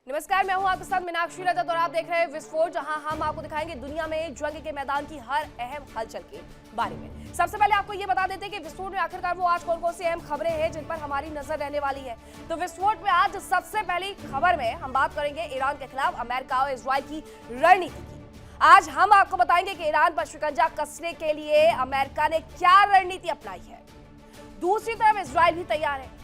नमस्कार, मैं हूं आपके साथ मीनाक्षी रजत और आप देख रहे हैं विस्फोट, जहां हम आपको दिखाएंगे दुनिया में जंग के मैदान की हर अहम हलचल के बारे में। सबसे पहले आपको ये बता देते हैं कि विस्फोट में आखिरकार वो आज कौन कौन सी अहम खबरें हैं जिन पर हमारी नजर रहने वाली है। तो विस्फोट में आज सबसे पहली खबर में हम बात करेंगे ईरान के खिलाफ अमेरिका और इजरायल की रणनीति की। आज हम आपको बताएंगे कि ईरान पर शिकंजा कसने के लिए अमेरिका ने क्या रणनीति अपनाई है। दूसरी तरफ इजरायल भी तैयार है,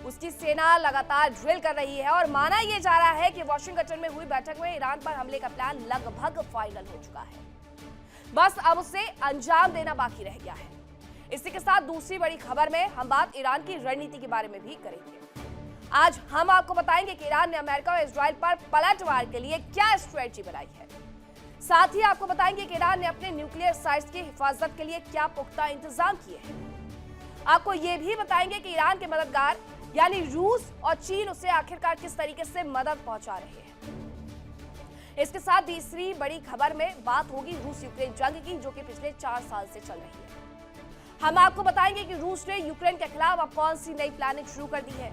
उसकी सेना लगातार ड्रिल कर रही है और माना यह जा रहा है कि वॉशिंगटन में हुई बैठक में ईरान पर हमले का प्लान लगभग फाइनल हो चुका है। बस अब उसे अंजाम देना बाकी रह गया है। इसी के साथ दूसरी बड़ी खबर में हम बात ईरान की रणनीति के बारे में भी करेंगे। आज हम आपको बताएंगे कि ईरान ने अमेरिका और इजरायल पर पलटवार के लिए क्या स्ट्रेटजी बनाई है। साथ ही आपको बताएंगे कि ईरान ने अपने न्यूक्लियर साइट्स की हिफाजत के लिए क्या पुख्ता इंतजाम किए हैं। आपको यह भी बताएंगे कि ईरान के मददगार यानी रूस और चीन उसे आखिरकार किस तरीके से मदद पहुंचा रहे हैं। इसके साथ तीसरी बड़ी खबर में बात होगी रूस यूक्रेन जंग की, जो कि पिछले 4 साल से चल रही है। हम आपको बताएंगे कि रूस ने यूक्रेन के खिलाफ अब कौन सी नई प्लानिंग शुरू कर दी है।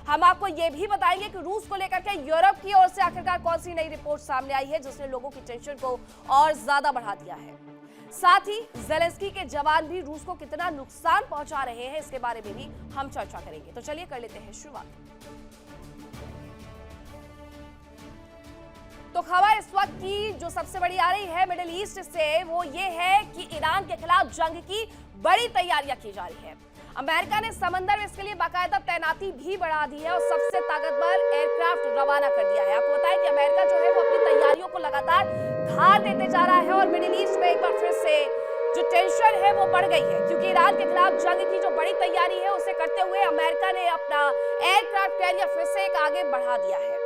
हम आपको यह भी बताएंगे कि रूस को लेकर के यूरोप की ओर से आखिरकार कौन सी नई रिपोर्ट सामने आई है जिसने लोगों की टेंशन को और ज्यादा बढ़ा दिया है। साथ ही ज़ेलेंस्की के जवान भी रूस को कितना नुकसान पहुंचा रहे हैं, इसके बारे में भी हम चर्चा करेंगे। तो चलिए कर लेते हैं शुरुआत। तो खबर इस वक्त की जो सबसे बड़ी आ रही है मिडिल ईस्ट से, वो ये है कि ईरान के खिलाफ जंग की बड़ी तैयारियां की जा रही है। अमेरिका ने समंदर में इसके लिए बाकायदा तैनाती भी बढ़ा दी है और सबसे ताकतवर एयरक्राफ्ट रवाना कर दिया है। आपको बताएं कि अमेरिका जो है वो अपनी तैयारियों को लगातार धार देते जा रहा है और मिडिल ईस्ट में एक बार फिर से जो टेंशन है वो बढ़ गई है, क्योंकि ईरान के खिलाफ जंग की जो बड़ी तैयारी है उसे करते हुए अमेरिका ने अपना एयरक्राफ्ट कैरियर फिर से एक आगे बढ़ा दिया है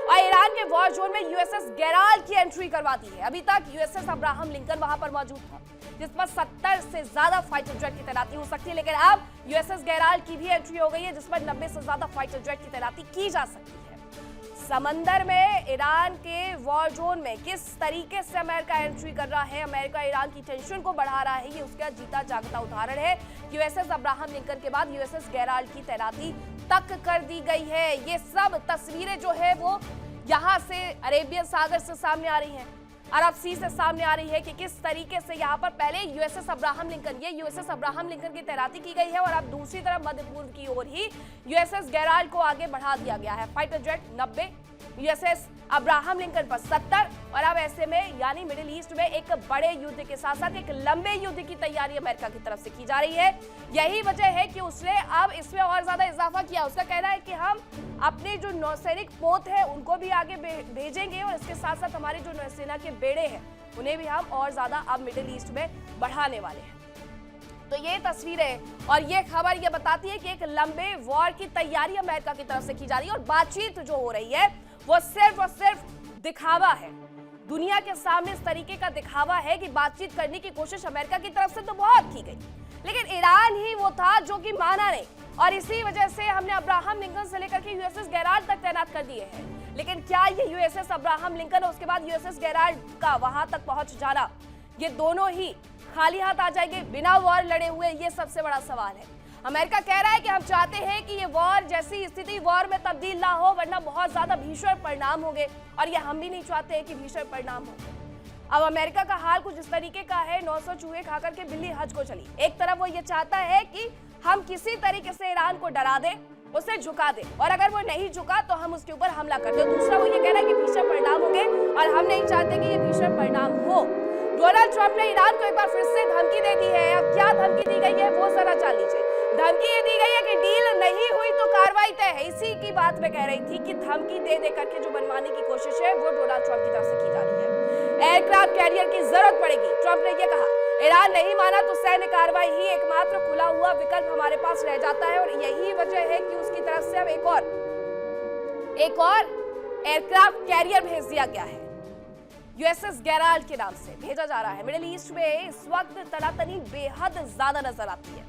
और ईरान के वॉर जोन में यूएसएस गेराल्ड की एंट्री करवा दी है। अभी तक यूएसएस अब्राहम लिंकन वहां पर मौजूद था, जिस पर 70 से ज्यादा फाइटर जेट की तैनाती हो सकती है, लेकिन अब यूएसएस गेराल्ड की भी एंट्री हो गई है, जिस पर 90 से ज्यादा फाइटर जेट की तैनाती की जा सकती है। समंदर में ईरान के वॉर जोन में किस तरीके से अमेरिका एंट्री कर रहा है, अमेरिका ईरान की टेंशन को बढ़ा रहा है, ये उसका जीता जागता उदाहरण है। यूएसएस अब्राहम लिंकन के बाद यूएसएस गेराल्ड की तैनाती तक कर दी गई है। ये सब तस्वीरें जो है वो यहाँ से अरेबियन सागर से सामने आ रही हैं, अरब सी से सामने आ रही है कि किस तरीके से यहाँ पर पहले यूएसएस अब्राहम लिंकन की तैनाती की गई है और अब दूसरी तरफ मध्य पूर्व की ओर ही यूएसएस गेराल्ड को आगे बढ़ा दिया गया है। Fighter jet 90, USS Abraham Lincoln पर 70 और अब ऐसे में यानी मिडिल ईस्ट में एक बड़े युद्ध के साथ साथ एक लंबे युद्ध की तैयारी अमेरिका की तरफ से की जा रही है। यही वजह है कि उसने अब इसमें और ज्यादा इजाफा किया। उसका कहना है कि हम अपने जो नौसैनिक पोत है उनको भी आगे भेजेंगे और इसके साथ साथ हमारी जो नौसेना के बेड़े हैं उन्हें भी हम और ज्यादा अब मिडिल ईस्ट में बढ़ाने वाले हैं। तो ये तस्वीरें और ये खबर ये बताती है कि एक लंबे वॉर की तैयारी अमेरिका की तरफ से की जा रही है और बातचीत जो हो रही है वो सिर्फ और सिर्फ दिखावा है। दुनिया के सामने इस तरीके का दिखावा है कि बातचीत करने की कोशिश अमेरिका की तरफ से तो बहुत की गई, लेकिन ईरान ही वो था जो कि माना नहीं और इसी वजह से हमने अब्राहम लिंकन से लेकर के यूएसएस गेराल्ड तक तैनात कर दिए हैं। लेकिन क्या ये यूएसएस अब्राहम लिंकन और उसके बाद यूएसएस गेराल्ड का वहां तक पहुंच जाना, ये दोनों ही खाली हाथ आ जाएंगे बिना वॉर लड़े हुए, ये सबसे बड़ा सवाल है। अमेरिका कह रहा है कि हम चाहते हैं कि ये वॉर जैसी स्थिति वॉर में तब्दील ना हो, वरना बहुत ज्यादा भीषण परिणाम होंगे और ये हम भी नहीं चाहते हैं कि भीषण परिणाम हो। अब अमेरिका का हाल कुछ इस तरीके का है, 900 चूहे खाकर के बिल्ली हज को चली। एक तरफ वो ये चाहता है कि हम किसी तरीके से ईरान को डरा दें, उसे झुका दे और अगर वो नहीं झुका तो हम उसके ऊपर हमला कर दे। दूसरा वो ये कह रहा है कि भीषण परिणाम होंगे और हम नहीं चाहते कि ये भीषण परिणाम हो। डोनाल्ड ट्रंप ने ईरान को एक बार फिर से धमकी दे दी है। अब क्या धमकी दी गई है वो जरा जान लीजिए। धमकी ये दी गई है कि डील नहीं हुई तो कार्रवाई तय है। इसी की बात मैं कह रही थी कि धमकी दे दे करके जो मनवाने की कोशिश है वो डोनाल्ड ट्रंप की तरफ से की जा रही है। एयरक्राफ्ट कैरियर की जरूरत पड़ेगी, ट्रंप ने यह कहा। ईरान नहीं माना तो सैन्य कार्रवाई ही एकमात्र खुला हुआ विकल्प हमारे पास रह जाता है और यही वजह है कि उसकी तरफ से अब एक और एयरक्राफ्ट कैरियर भेज दिया गया है। यूएसएस गेराल्ड के नाम से भेजा जा रहा है। मिडिल ईस्ट में इस वक्त तनातनी बेहद ज्यादा नजर आती है।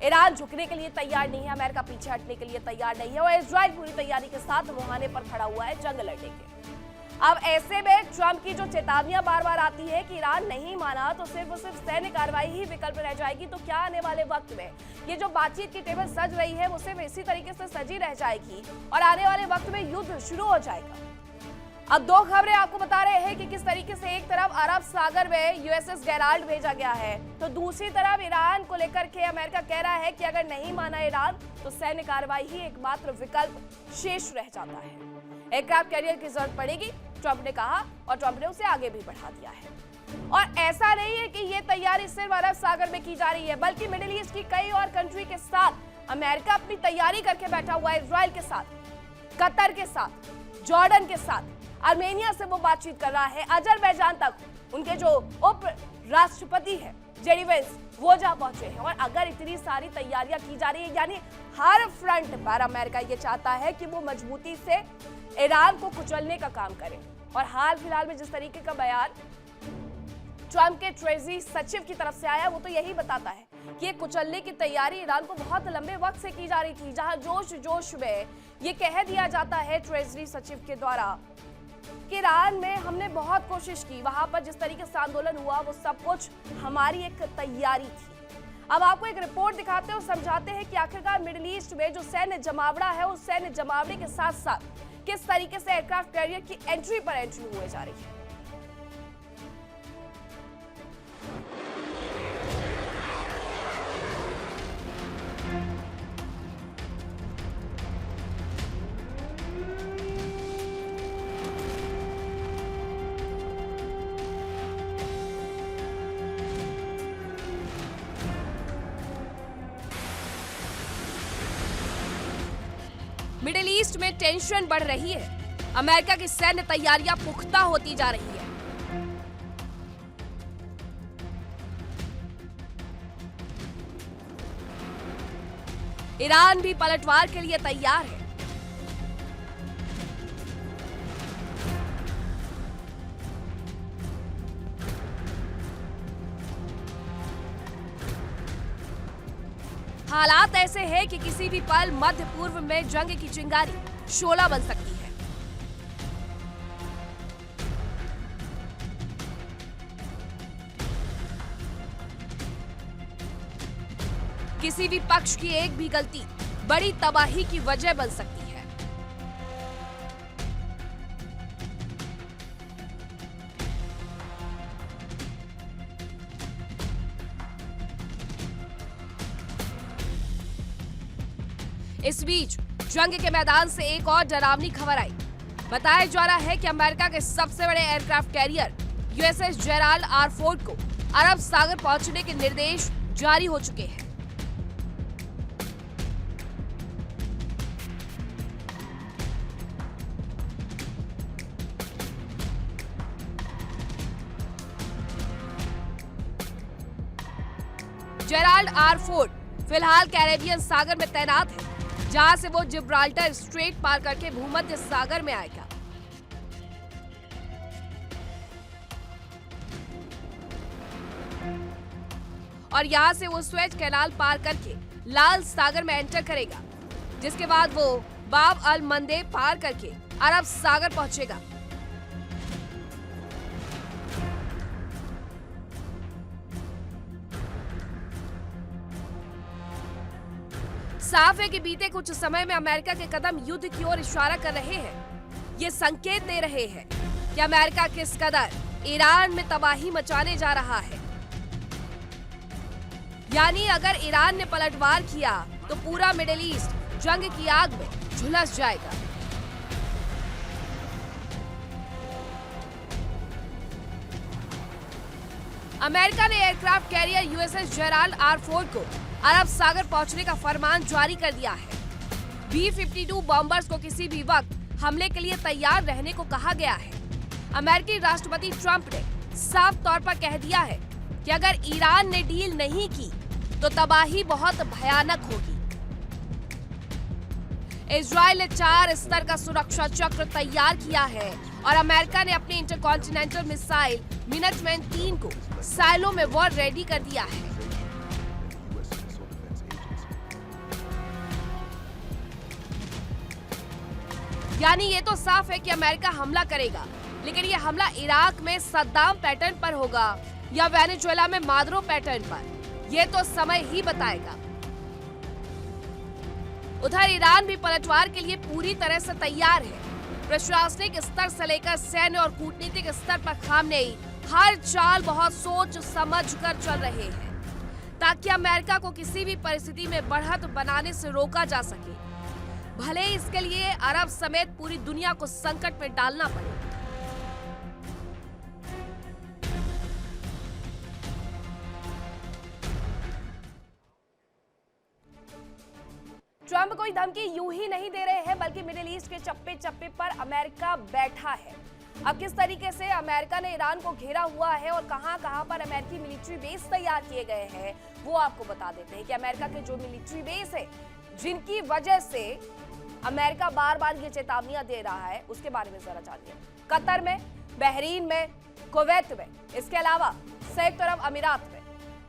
ईरान झुकने के लिए तैयार नहीं है, अमेरिका पीछे हटने के लिए तैयार नहीं है और इजरायल पूरी तैयारी के साथ मुहाने पर खड़ा हुआ है जंग लड़ने के। अब ऐसे में ट्रंप की जो चेतावनियां बार बार आती है कि ईरान नहीं माना तो सिर्फ और सिर्फ सैन्य कार्रवाई ही विकल्प रह जाएगी, तो क्या आने वाले वक्त में ये जो बातचीत की टेबल सज रही है वो सिर्फ इसी तरीके से सजी रह जाएगी और आने वाले वक्त में युद्ध शुरू हो जाएगा। अब दो खबरें आपको बता रहे हैं कि किस तरीके से एक तरफ अरब सागर में यूएसएस जेराल्ड भेजा गया है, तो दूसरी तरफ ईरान को लेकर के अमेरिका कह रहा है कि अगर नहीं माना ईरान तो सैन्य कार्रवाई ही एकमात्र विकल्प शेष रह जाता है। एयरक्राफ्ट कैरियर की जरूरत पड़ेगी, ट्रंप ने कहा, और ट्रंप ने उसे आगे भी बढ़ा दिया है। और ऐसा नहीं है कि ये तैयारी सिर्फ अरब सागर में की जा रही है, बल्कि मिडिल ईस्ट की कई और कंट्री के साथ अमेरिका अपनी तैयारी करके बैठा हुआ है। इजराइल के साथ, कतर के साथ, जॉर्डन के साथ, आर्मेनिया से वो बातचीत कर रहा है, अजरबैजान तक उनके जो उप राष्ट्रपति है जेडी वेंस वो जा पहुंचे हैं। और अगर इतनी सारी तैयारियां की जा रही है, यानी हर फ्रंट पर अमेरिका ये चाहता है कि वो मजबूती से ईरान को कुचलने का काम करे। और हाल फिलहाल में जिस तरीके का बयान ट्रंप के ट्रेजरी सचिव की तरफ से आया, वो तो यही बताता है कि ये कुचलने की तैयारी ईरान को बहुत लंबे वक्त से की जा रही थी। जहां जोश जोश में ये कह दिया जाता है ट्रेजरी सचिव के द्वारा कि ईरान में हमने बहुत कोशिश की, वहां पर जिस तरीके से आंदोलन हुआ वो सब कुछ हमारी एक तैयारी थी। अब आपको एक रिपोर्ट दिखाते हैं और समझाते हैं कि आखिरकार मिडिल ईस्ट में जो सैन्य जमावड़ा है, उस सैन्य जमावड़े के साथ साथ किस तरीके से एयरक्राफ्ट कैरियर की एंट्री पर एंट्री हुए जा रही है। मिडिल ईस्ट में टेंशन बढ़ रही है, अमेरिका की सैन्य तैयारियां पुख्ता होती जा रही है। ईरान भी पलटवार के लिए तैयार है। हालात ऐसे हैं कि किसी भी पल मध्य पूर्व में जंग की चिंगारी शोला बन सकती है। किसी भी पक्ष की एक भी गलती बड़ी तबाही की वजह बन सकती है। इस बीच जंग के मैदान से एक और डरावनी खबर आई। बताया जा रहा है कि अमेरिका के सबसे बड़े aircraft carrier USS Gerald R Ford को अरब सागर पहुंचने के निर्देश जारी हो चुके हैं। जेराल्ड आर फोर्ड फिलहाल कैरेबियन सागर में तैनात है, जहां से वो जिब्राल्टर स्ट्रेट पार करके भूमध्य सागर में आएगा। और यहां से वो स्वेज कैनाल पार करके लाल सागर में एंटर करेगा, जिसके बाद वो बाब अल मंदे पार करके अरब सागर पहुंचेगा। साफ है कि बीते कुछ समय में अमेरिका के कदम युद्ध की ओर इशारा कर रहे हैं। ये संकेत दे रहे हैं कि अमेरिका किस कदर ईरान में तबाही मचाने जा रहा है। यानी अगर ईरान ने पलटवार किया तो पूरा मिडिल ईस्ट जंग की आग में झुलस जाएगा। अमेरिका ने aircraft carrier USS Gerald R Ford को अरब सागर पहुंचने का फरमान जारी कर दिया है। B-52 बॉम्बर्स को किसी भी वक्त हमले के लिए तैयार रहने को कहा गया है। अमेरिकी राष्ट्रपति ट्रंप ने साफ तौर पर कह दिया है कि अगर ईरान ने डील नहीं की तो तबाही बहुत भयानक होगी। इजराइल ने 4 स्तर का सुरक्षा चक्र तैयार किया है और अमेरिका ने अपने इंटरकॉन्टिनेंटल मिसाइल मिनटमैन 3 को साइलो में वॉर रेडी कर दिया है। यानी ये तो साफ है कि अमेरिका हमला करेगा, लेकिन ये हमला इराक में सद्दाम पैटर्न पर होगा या वेनेजुएला में मादुरो पैटर्न पर, ये तो समय ही बताएगा। उधर ईरान भी पलटवार के लिए पूरी तरह से तैयार है। प्रशासनिक स्तर से लेकर सैन्य और कूटनीतिक स्तर पर खामनेई हर चाल बहुत सोच समझ कर चल रहे हैं ताकि अमेरिका को किसी भी परिस्थिति में बढ़त बनाने से रोका जा सके, भले ही इसके लिए अरब समेत पूरी दुनिया को संकट में डालना पड़े। ट्रंप कोई धमकी यूं ही नहीं दे रहे हैं, बल्कि मिडिल ईस्ट के चप्पे चप्पे पर अमेरिका बैठा है। अब किस तरीके से अमेरिका ने ईरान को घेरा हुआ है और कहां-कहां पर अमेरिकी मिलिट्री बेस तैयार किए गए हैं, वो आपको बता देते हैं कि अमेरिका के जो मिलिट्री बेस है, जिनकी वजह से अमेरिका बार-बार ये चेतावनियां दे रहा है, उसके बारे में जरा जानिए। कतर में, बहरीन में, कुवैत में, इसके अलावा संयुक्त अरब अमीरात में,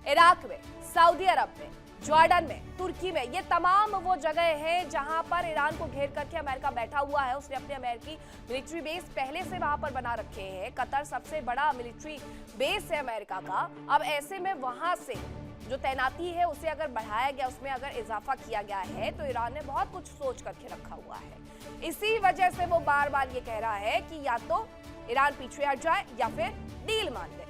इराक में, सऊदी अरब में, जॉर्डन में, तुर्की में, ये तमाम वो जगह हैं जहां पर ईरान को घेर करके अमेरिका बैठा हुआ है। उसने अपने अमेरिकी मिलिट्री बेस पहले से वहां पर बना रखे हैं। कतर सबसे बड़ा मिलिट्री बेस है अमेरिका का। अब ऐसे में वहां से जो तैनाती है उसे अगर बढ़ाया गया, उसमें अगर इजाफा किया गया है, तो ईरान ने बहुत कुछ सोच करके रखा हुआ है। इसी वजह से वो बार बार ये कह रहा है कि या तो ईरान पीछे हट जाए या फिर डील मान ले।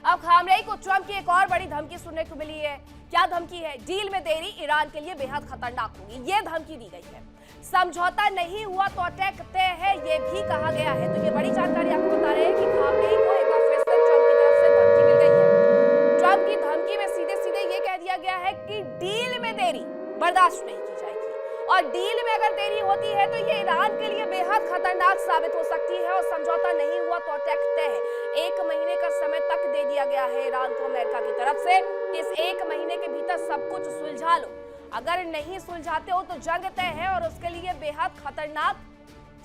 अब खामनेई को ट्रंप की एक और बड़ी धमकी सुनने को मिली है। क्या धमकी है? डील में देरी ईरान के लिए बेहद खतरनाक होगी, ये धमकी दी गई है। समझौता नहीं हुआ तो अटैक तय है, ये भी कहा गया है। तो ये बड़ी जानकारी आपको बता रहे हैं कि खामनेई को एक बार फिर से ट्रंप की तरफ से धमकी मिल गई है। ट्रंप की धमकी में सीधे सीधे ये कह दिया गया है कि डील में देरी बर्दाश्त नहीं की जाएगी, और डील में अगर देरी होती है तो ये ईरान के लिए बेहद खतरनाक साबित हो सकती है, और समझौता नहीं हुआ तो अटैक तय है। 1 महीने का समय तक दे दिया गया है ईरान को अमेरिका की तरफ से कि इस 1 महीने के भीतर सब कुछ सुलझा लो। अगर नहीं सुलझाते हो तो जंग तय है, और उसके लिए बेहद खतरनाक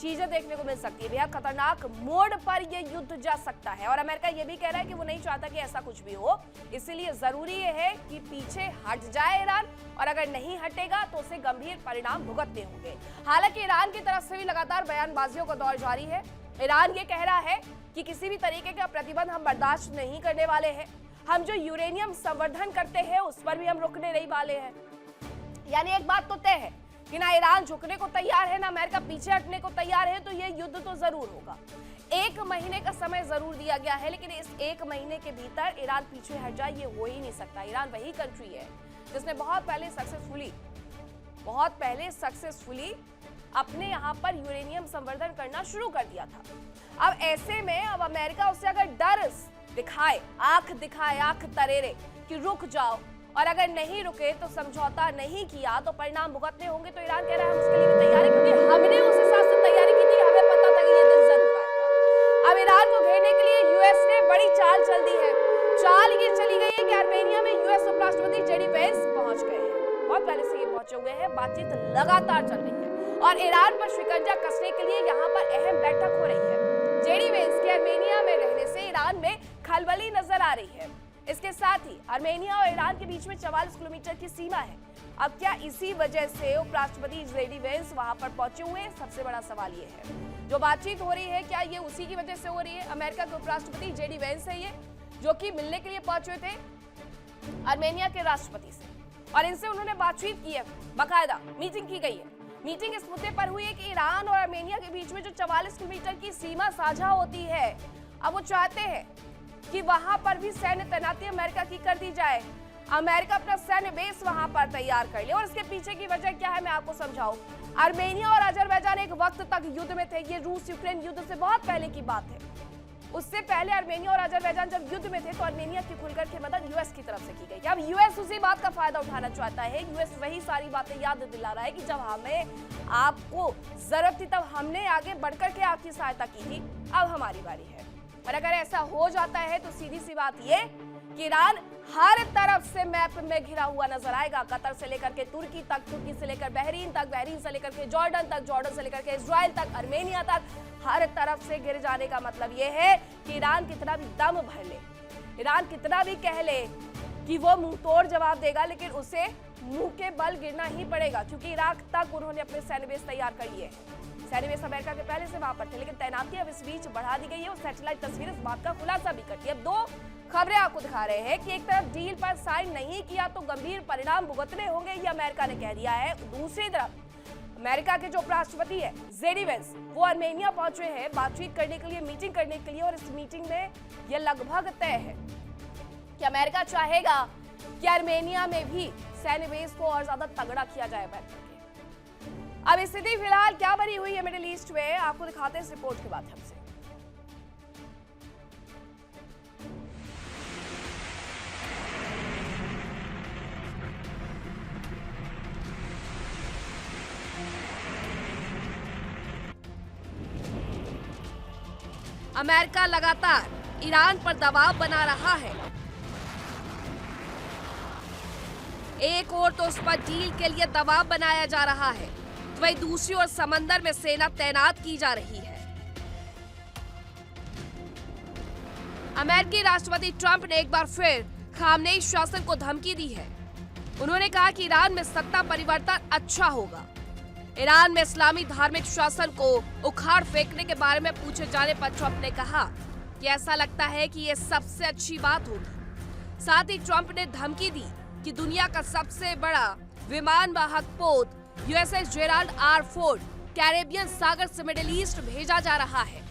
चीजें देखने को मिल सकती है। बेहद खतरनाक मोड़ पर यह युद्ध जा सकता है, और अमेरिका ये भी कह रहा है कि वो नहीं चाहता कि ऐसा कुछ भी हो। इसलिए जरूरी है कि पीछे हट जाए ईरान, और अगर नहीं हटेगा तो उसे गंभीर परिणाम भुगतने होंगे। हालांकि ईरान की तरफ से भी लगातार बयानबाजियों का दौर जारी है। ईरान ये कह रहा है कि किसी भी तरीके का प्रतिबंध हम बर्दाश्त नहीं करने वाले हैं। हम जो यूरेनियम संवर्धन करते हैं उस पर भी हम रुकने नहीं वाले हैं। यानी एक बात तो तय है कि ना ईरान झुकने को तैयार है, ना अमेरिका पीछे हटने को तैयार है, तो ये युद्ध तो जरूर होगा। 1 महीने का समय जरूर दिया गया है, लेकिन इस 1 महीने के भीतर ईरान पीछे हट जाए ये हो ही नहीं सकता। ईरान वही कंट्री है जिसने बहुत पहले सक्सेसफुली अपने यहाँ पर यूरेनियम संवर्धन करना शुरू कर दिया था। अब ऐसे में अब अमेरिका उससे अगर डर दिखाए, आंख तरेरे कि रुक जाओ, और अगर नहीं रुके तो समझौता नहीं किया तो परिणाम भुगतने होंगे, तो ईरान कह रहा है हम उसके लिए भी तैयार है, क्योंकि हमने उस हिसाब से तैयारी की थी, हमें पता था कि ये दिन जरूर आएगा। अब ईरान को घेरने के लिए यूएस ने बड़ी चाल चल दी है। चाल ये चली गई है कि आर्मेनिया में यूएस उपराष्ट्रपति जेडी वेंस पहुंच गए हैं। बहुत पहले से ये पहुंचे हुए हैं, बातचीत लगातार चल रही है, और ईरान पर शिकंजा कसने के लिए यहाँ पर अहम बैठक हो रही है। जेडी वेंस के आर्मेनिया में रहने से ईरान में खलबली नजर आ रही है। इसके साथ ही आर्मेनिया और ईरान के बीच में 44 किलोमीटर की सीमा है। अब क्या इसी वजह से उपराष्ट्रपति जेडी वेंस वहां पर पहुंचे हुए हैं? सबसे बड़ा सवाल ये है। जो बातचीत हो रही है, क्या ये उसी की वजह से हो रही है? अमेरिका के उपराष्ट्रपति जेडी वेंस है ये, जो कि मिलने के लिए पहुंचे थे आर्मेनिया के राष्ट्रपति से, और इनसे उन्होंने बातचीत की है, बाकायदा मीटिंग की गई है। मीटिंग इस मुद्दे पर हुई है कि ईरान और आर्मेनिया के बीच में जो 44 किलोमीटर की सीमा साझा होती है, अब वो चाहते हैं कि वहां पर भी सैन्य तैनाती अमेरिका की कर दी जाए। अमेरिका अपना सैन्य बेस वहां पर तैयार कर ले, और इसके पीछे की वजह क्या है मैं आपको समझाऊं। आर्मेनिया और अजरबैजान एक वक्त तक युद्ध में थे। ये रूस यूक्रेन युद्ध से बहुत पहले की बात है। उससे पहले आर्मेनिया और अजरबैजान जब युद्ध में थे तो आर्मेनिया की खुलकर के मदद यूएस की तरफ से की गई। अब यूएस उसी बात का फायदा उठाना चाहता है। यूएस वही सारी बातें याद दिला रहा है कि जब हमें आपको जरूरत थी तब हमने आगे बढ़कर के आपकी सहायता की थी, अब हमारी बारी है। और अगर ऐसा हो जाता है तो सीधी सी बात ये कि ईरान हर तरफ से मैप में घिरा हुआ नजर आएगा। कतर से लेकर के तुर्की तक, तुर्की से लेकर बहरीन तक, बहरीन से लेकर के जॉर्डन तक, जॉर्डन से लेकर के इजराइल तक, आर्मेनिया तक, हर तरफ से घिर जाने का मतलब ये है कि ईरान कितना भी दम भर ले, ईरान कितना भी कह ले कि वो मुंह तोड़ जवाब देगा, लेकिन उसे मुंह के बल गिरना ही पड़ेगा, क्योंकि इराक तक उन्होंने अपने सैन्य बेस तैयार कर लिए हैं। सैन्य बेस अमेरिका के पहले से वहां पर थे, लेकिन तैनाती अब इस बीच बढ़ा दी गई है। और सैटेलाइट तस्वीर इस बात का खुलासा भी करती है। अब 2 खबरें आपको दिखा रहे हैं कि एक तरफ डील पर साइन नहीं किया तो गंभीर परिणाम भुगतने होंगे, ये अमेरिका ने कह दिया है। दूसरी तरफ अमेरिका के जो उपराष्ट्रपति है जेडी वेंस, वो आर्मेनिया पहुंचे हैं बातचीत करने के लिए, मीटिंग करने के लिए। और इस मीटिंग में यह लगभग तय है कि अमेरिका चाहेगा कि आर्मेनिया में भी सैन्य बेस को और ज्यादा तगड़ा किया जाए अमेरिका के। अब स्थिति फिलहाल क्या बनी हुई है मिडिल ईस्ट में, आपको दिखाते हैं इस रिपोर्ट के माध्यम से। अमेरिका लगातार ईरान पर दबाव बना रहा है। एक ओर तो उस पर डील के लिए दबाव बनाया जा रहा है, तो वहीं दूसरी ओर समंदर में सेना तैनात की जा रही है। अमेरिकी राष्ट्रपति ट्रंप ने एक बार फिर खामनेई शासन को धमकी दी है। उन्होंने कहा कि ईरान में सत्ता परिवर्तन अच्छा होगा। ईरान में इस्लामी धार्मिक शासन को उखाड़ फेंकने के बारे में पूछे जाने पर ट्रंप ने कहा कि ऐसा लगता है कि यह सबसे अच्छी बात होगी। साथ ही ट्रंप ने धमकी दी कि दुनिया का सबसे बड़ा विमान वाहक पोत USS Gerald R Ford Caribbean सागर से मिडिल ईस्ट भेजा जा रहा है।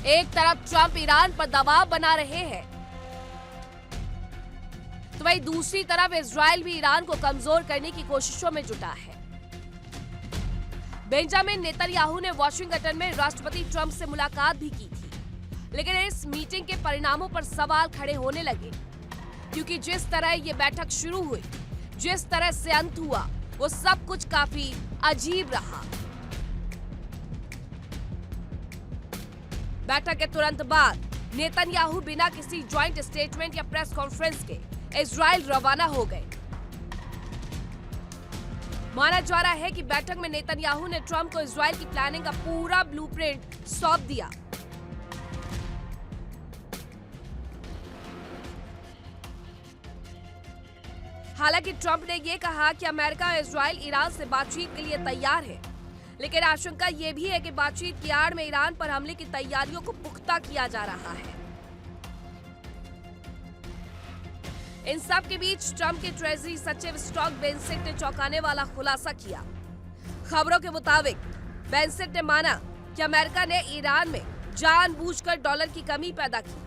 एक तरफ ट्रंप ईरान पर दबाव बना रहे हैं, तो वहीं दूसरी तरफ इजराइल भी ईरान को कमजोर करने की कोशिशों में जुटा है। बेंजामिन नेतन्याहू ने वॉशिंगटन में राष्ट्रपति ट्रंप से मुलाकात भी की थी, लेकिन इस मीटिंग के परिणामों पर सवाल खड़े होने लगे, क्योंकि जिस तरह ये बैठक शुरू हुई, जिस तरह से अंत हुआ, वो सब कुछ काफी अजीब रहा। बैठक के तुरंत बाद नेतन्याहू बिना किसी ज्वाइंट स्टेटमेंट या प्रेस कॉन्फ्रेंस के इजराइल रवाना हो गए। माना जा रहा है कि बैठक में नेतन्याहू ने ट्रंप को इजराइल की प्लानिंग का पूरा ब्लूप्रिंट सौंप दिया। हालांकि ट्रंप ने यह कहा कि अमेरिका और इजराइल ईरान से बातचीत के लिए तैयार है, लेकिन आशंका यह भी है कि बातचीत की आड़ में ईरान पर हमले की तैयारियों को पुख्ता किया जा रहा है। इन सब के बीच ट्रंप के ट्रेजरी सचिव स्टॉक बेंसेट ने चौंकाने वाला खुलासा किया। खबरों के मुताबिक बेंसेट ने माना कि अमेरिका ने ईरान में जानबूझकर डॉलर की कमी पैदा की,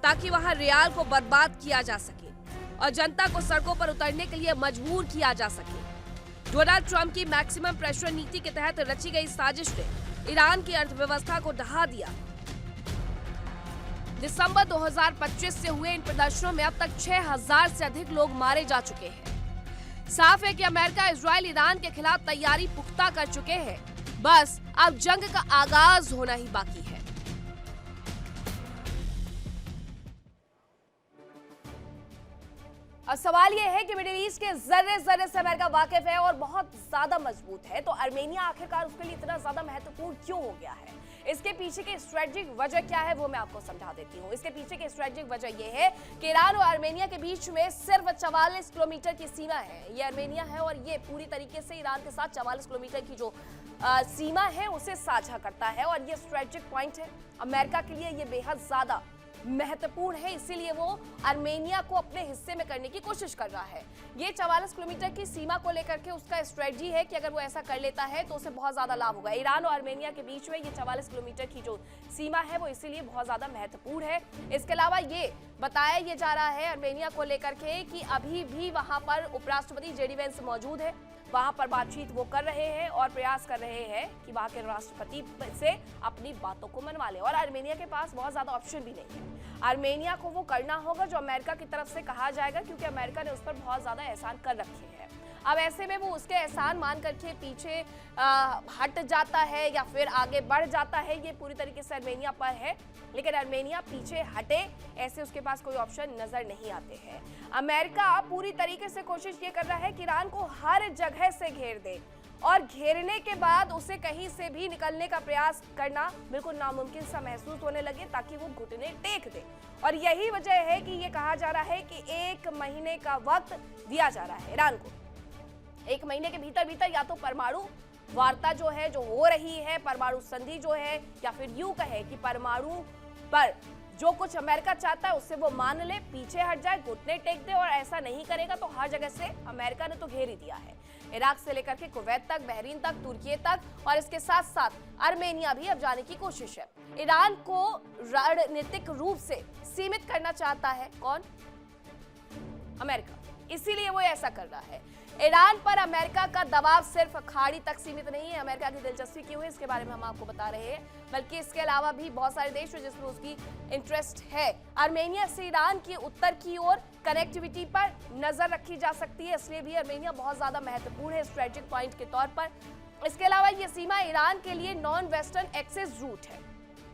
ताकि वहां रियाल को बर्बाद किया जा सके और जनता को सड़कों पर उतरने के लिए मजबूर किया जा सके। डोनाल्ड ट्रंप की मैक्सिमम प्रेशर नीति के तहत रची गई साजिश ने ईरान की अर्थव्यवस्था को ढहा दिया। दिसंबर 2025 से हुए इन प्रदर्शनों में अब तक 6000 से अधिक लोग मारे जा चुके हैं। साफ है कि अमेरिका इजराइल ईरान के खिलाफ तैयारी पुख्ता कर चुके हैं, बस अब जंग का आगाज होना ही बाकी है। अब सवाल यह है कि मिडिल ईस्ट के जर्रे से अमेरिका वाकिफ है और बहुत ज्यादा मजबूत है, तो आर्मेनिया आखिरकार उसके लिए इतना ज्यादा महत्वपूर्ण क्यों हो गया है? इसके पीछे की स्ट्रेटेजिक वजह क्या है वो मैं आपको समझा देती हूँ। इसके पीछे की स्ट्रेटेजिक वजह यह है कि ईरान और आर्मेनिया के बीच में सिर्फ 44 किलोमीटर की सीमा है। ये आर्मेनिया है और ये पूरी तरीके से ईरान के साथ 44 किलोमीटर की जो सीमा है उसे साझा करता है, और ये स्ट्रेटेजिक पॉइंट है। अमेरिका के लिए ये बेहद ज्यादा महत्वपूर्ण है, इसीलिए वो आर्मेनिया को अपने हिस्से में करने की कोशिश कर रहा है। ये 44 किलोमीटर की सीमा को लेकर के उसका स्ट्रेटजी है कि अगर वो ऐसा कर लेता है तो उसे बहुत ज्यादा लाभ होगा। ईरान और आर्मेनिया के बीच में ये 44 किलोमीटर की जो सीमा है वो इसीलिए बहुत ज्यादा महत्वपूर्ण है। इसके अलावा ये बताया ये जा रहा है आर्मेनिया को लेकर के कि अभी भी वहां पर उपराष्ट्रपति जेडी वेंस मौजूद है, वहां पर बातचीत वो कर रहे हैं और प्रयास कर रहे हैं कि वहां के राष्ट्रपति से अपनी बातों को मनवा ले। और आर्मेनिया के पास बहुत ज्यादा ऑप्शन भी नहीं है। आर्मेनिया को वो करना होगा जो अमेरिका की तरफ से कहा जाएगा, क्योंकि अमेरिका ने उस पर बहुत ज्यादा एहसान कर रखे हैं। अब ऐसे में वो उसके एहसान मान करके पीछे हट जाता है या फिर आगे बढ़ जाता है, ये पूरी तरीके से आर्मेनिया पर है। लेकिन आर्मेनिया पीछे हटे ऐसे उसके पास कोई ऑप्शन नजर नहीं आते हैं। अमेरिका पूरी तरीके से कोशिश ये कर रहा है कि ईरान को हर जगह से घेर दे, और घेरने के बाद उसे कहीं से भी निकलने का प्रयास करना बिल्कुल नामुमकिन सा महसूस होने लगे, ताकि वो घुटने टेक दे। और यही वजह है कि ये कहा जा रहा है कि 1 महीने का वक्त दिया जा रहा है ईरान को। 1 महीने के भीतर भीतर या तो परमाणु वार्ता जो है जो हो रही है, परमाणु संधि जो है, या फिर यूं कहे कि परमाणु पर जो कुछ अमेरिका चाहता है उससे वो मान ले, पीछे हट जाए, घुटने टेक दे, और ऐसा नहीं करेगा तो हर जगह से अमेरिका ने तो घेर ही दिया है। इराक से लेकर के कुवैत तक, बहरीन तक, तुर्की तक, और इसके साथ साथ आर्मेनिया भी अब जाने की कोशिश है। ईरान को रणनीतिक रूप से सीमित करना चाहता है कौन? अमेरिका। इसीलिए वो ऐसा कर रहा है। ईरान पर अमेरिका का दबाव सिर्फ खाड़ी तक सीमित नहीं है। अमेरिका की दिलचस्पी क्यों है इसके बारे में हम आपको बता रहे हैं, बल्कि इसके अलावा भी बहुत सारे देश हैं जिसमें उसकी इंटरेस्ट है। आर्मेनिया से ईरान की उत्तर की ओर कनेक्टिविटी पर नजर रखी जा सकती है, इसलिए भी आर्मेनिया बहुत ज्यादा महत्वपूर्ण है स्ट्रेटेजिक पॉइंट के तौर पर। इसके अलावा ये सीमा ईरान के लिए नॉन वेस्टर्न एक्सेस रूट है,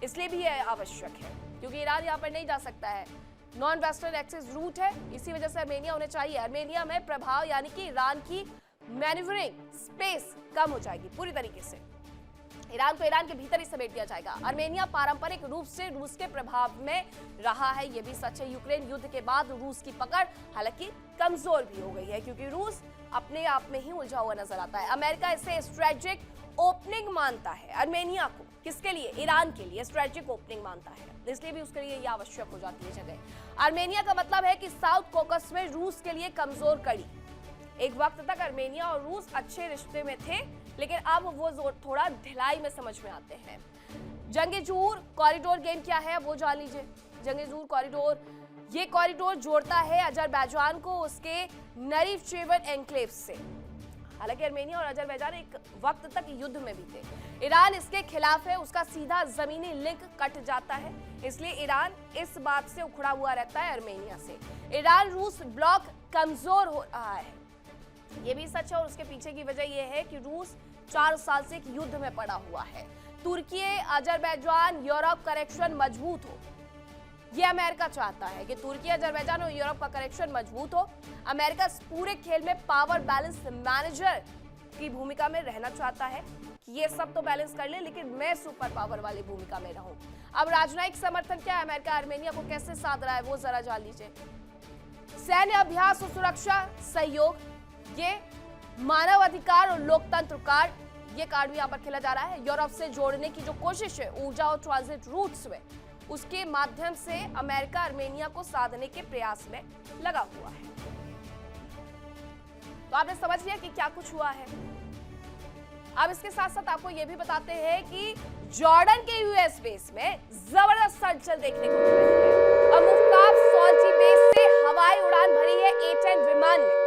इसलिए भी यह आवश्यक है क्योंकि ईरान यहाँ पर नहीं जा सकता है। नॉन वेस्टर्न एक्सेस रूट है, इसी वजह से आर्मेनिया उन्हें चाहिए। आर्मेनिया में प्रभाव यानी कि ईरान की मैन्यूवरिंग स्पेस कम हो जाएगी पूरी तरीके से। ईरान को ईरान के भीतर ही समेट दिया जाएगा। आर्मेनिया पारंपरिक रूप से रूस के प्रभाव में रहा है, यह भी सच है। यूक्रेन युद्ध के बाद रूस की पकड़ हालांकि कमजोर भी हो गई है क्योंकि रूस अपने आप में ही उलझा हुआ नजर आता है। अमेरिका इसे स्ट्रेटेजिक ओपनिंग मानता है। आर्मेनिया को किसके लिए? ईरान के लिए स्ट्रेटेजिक ओपनिंग मानता है, इसलिए भी उसके लिए यह आवश्यक हो जाती है जगह। आर्मेनिया का मतलब है कि साउथ कॉकस में रूस के लिए कमजोर कड़ी। एक वक्त तक आर्मेनिया और रूस अच्छे रिश्ते में थे, लेकिन अब वो थोड़ा ढिलाई में समझ में आते हैं। जंगेजूर कॉरिडोर गेम क्या है वो जान लीजिए। जंगेजूर कॉरिडोर, ये कॉरिडोर जोड़ता है अजरबैजान को उसके नरीचेवन एन्क्लेव से। हालांकि आर्मेनिया और अजरबैजान एक वक्त तक युद्ध में भी थे। ईरान इसके खिलाफ है, उसका सीधा जमीनी लिंक कट जाता है, इसलिए ईरान इस बात से उखड़ा हुआ रहता है आर्मेनिया से। ईरान रूस ब्लॉक कमजोर हो रहा है, ये भी सच है, और उसके पीछे की वजह यह है कि रूस 4 साल से एक युद्ध में पड़ा हुआ है। तुर्की, अजरबैजान, यूरोप कनेक्शन मजबूत हो, ये अमेरिका चाहता है कि तुर्की, अजरबैजान और यूरोप का कनेक्शन मजबूत हो। अमेरिका इस पूरे खेल में पावर बैलेंस मैनेजर की भूमिका में रहना चाहता है कि ये सब तो बैलेंस कर ले, लेकिन मैं सुपर पावर वाली भूमिका में रहूं। अब राजनयिक समर्थन क्या है? अमेरिका आर्मेनिया को कैसे साध रहा है वो जरा जान लीजिए। सैन्य अभ्यास और सुरक्षा सहयोग, ये मानव अधिकार और लोकतंत्र कार्ड, ये कार्ड भी यहाँ पर खेला जा रहा है। यूरोप से जोड़ने की जो कोशिश है ऊर्जा और ट्रांजिट रूट्स में, उसके माध्यम से अमेरिका आर्मेनिया को साधने के प्रयास में लगा हुआ है। तो आपने समझ लिया कि क्या कुछ हुआ है। अब इसके साथ साथ आपको यह भी बताते हैं कि जॉर्डन के यूएस बेस में जबरदस्त हलचल देखने को मिल रही है। अब मुफ्ताब सॉल्टी बेस से हवाई उड़ान भरी है A-10 विमान में।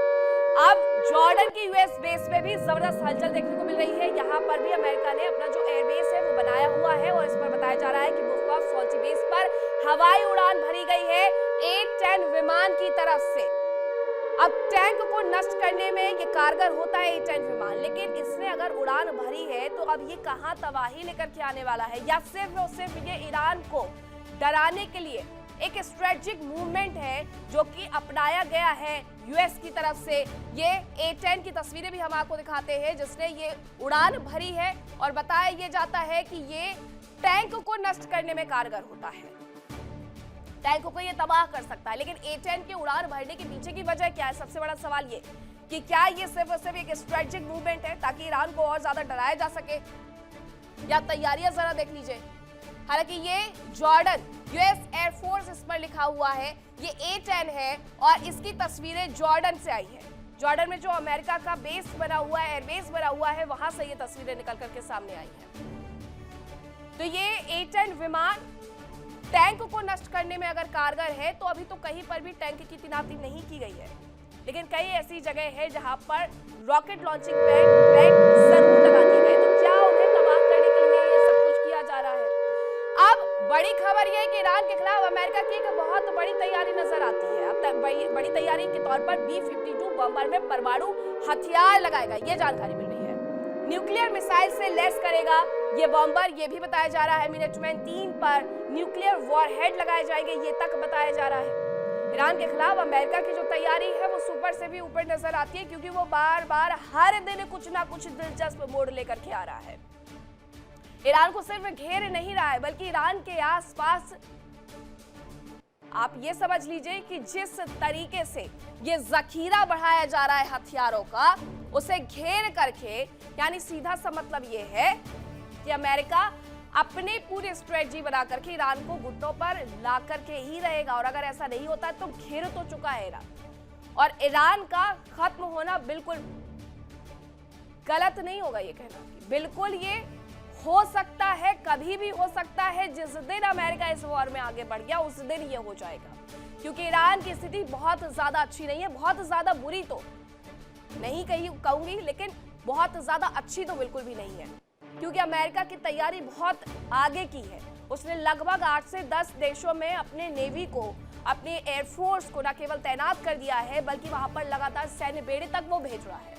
अब जॉर्डन के यूएस बेस में भी जबरदस्त हलचल देखने को मिल रही है। यहाँ पर भी अमेरिका ने अपना जो एयरबेस है वो बनाया हुआ है, और इस पर बताया जा रहा है कि मुफ्ताब सॉल्टी बेस पर हवाई उड़ान भरी गई है A-10 विमान की तरफ से। अब टैंक को नष्ट करने में ये कारगर होता है A-10 विमान, लेकिन इसने अगर उड़ान भरी है तो अब ये कहां तबाही लेकर के आने वाला है, या सिर्फ और सिर्फ ये ईरान को डराने के लिए एक स्ट्रेटेजिक मूवमेंट है जो कि अपनाया गया है यूएस की तरफ से। ये A-10 की तस्वीरें भी हम आपको दिखाते हैं जिसने ये उड़ान भरी है, और बताया ये जाता है कि ये टैंक को नष्ट करने में कारगर होता है, टैंकों को ये तबाह कर सकता है। लेकिन A-10 के उड़ान भरने के पीछे की वजह क्या है? सबसे बड़ा सवाल ये कि क्या ये सिर्फ और सिर्फ एक स्ट्रेटेजिक मूवमेंट है ताकि ईरान को और ज्यादा डराया जा सके, या तैयारियां जरा देख लीजिए। हालांकि ये जॉर्डन यूएस एयरफोर्स इस पर लिखा हुआ है, ये A-10 है और इसकी तस्वीरें जॉर्डन से आई है। जॉर्डन में जो अमेरिका का बेस बना हुआ है, एयरबेस बना हुआ है, वहां से ये तस्वीरें निकल करके सामने आई है। तो ये A-10 विमान टैंक को नष्ट करने में अगर कारगर है तो अभी तो कहीं पर भी टैंक की तैनाती नहीं की गई है, लेकिन कई ऐसी जगह है जहां पर रॉकेट लॉन्चिंग पैड जरूर लगा दिए गए। तो क्या उन्हें तबाह करने के लिए ये सब कुछ किया जा रहा है? अब बड़ी खबर यह है कि ईरान के खिलाफ अमेरिका की एक बहुत बड़ी तैयारी नजर आती है। अब तक बड़ी तैयारी के तौर पर B-52 बम्बर में परमाणु हथियार लगाएगा, ये जानकारी मिल रही है। न्यूक्लियर मिसाइल से लैस करेगा ये बॉम्बर, ये भी बताया जा रहा है। मिनटमैन 3 पर न्यूक्लियर वॉरहेड लगाए जाएंगे, ये तक बताया जा रहा है। ईरान के खिलाफ अमेरिका की जो तैयारी है वो सुपर से भी ऊपर नजर आती है, क्योंकि वो बार बार हर दिन कुछ ना कुछ दिलचस्प मोड़ लेकर के आ रहा है। ईरान को सिर्फ घेर नहीं रहा है, बल्कि ईरान के आसपास आप ये समझ लीजिए कि जिस तरीके से ये जखीरा बढ़ाया जा रहा है हथियारों का, उसे घेर करके, यानी सीधा सा मतलब ये है कि अमेरिका अपने पूरी स्ट्रेटजी बना करके ईरान को घुटनों पर ला करके ही रहेगा। और अगर ऐसा नहीं होता तो घिर तो चुका है ईरान, और ईरान का खत्म होना बिल्कुल गलत नहीं होगा ये कहना। बिल्कुल ये हो सकता है, कभी भी हो सकता है। जिस दिन अमेरिका इस वॉर में आगे बढ़ गया उस दिन ये हो जाएगा, क्योंकि ईरान की स्थिति बहुत ज्यादा अच्छी नहीं है। बहुत ज्यादा बुरी तो नहीं कहूंगी, लेकिन बहुत ज्यादा अच्छी तो बिल्कुल भी नहीं है, क्योंकि अमेरिका की तैयारी बहुत आगे की है। उसने लगभग 8 से 10 देशों में अपने नेवी को, अपने एयरफोर्स को न केवल तैनात कर दिया है, बल्कि वहां पर लगातार सैन्य बेड़े तक वो भेज रहा है।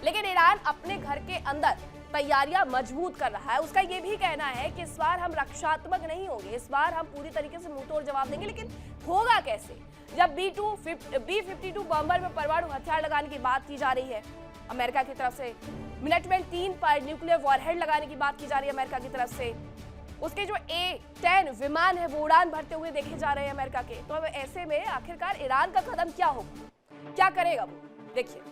लेकिन ईरान अपने घर के अंदर तैयारियां मजबूत कर रहा है। उसका ये भी कहना है कि इस बार हम रक्षात्मक नहीं होंगे, इस बार हम पूरी तरीके से मुंहतोड़ जवाब देंगे। लेकिन होगा कैसे, जब B-52 बॉम्बर में परमाणु हथियार लगाने की बात की जा रही है अमेरिका की तरफ से, मिनट में 3 पर न्यूक्लियर वॉरहेड लगाने की बात की जा रही है अमेरिका की तरफ से, उसके जो A-10 विमान है वो उड़ान भरते हुए देखे जा रहे हैं अमेरिका के। तो अब ऐसे में आखिरकार ईरान का कदम क्या होगा, क्या करेगा वो, देखिए।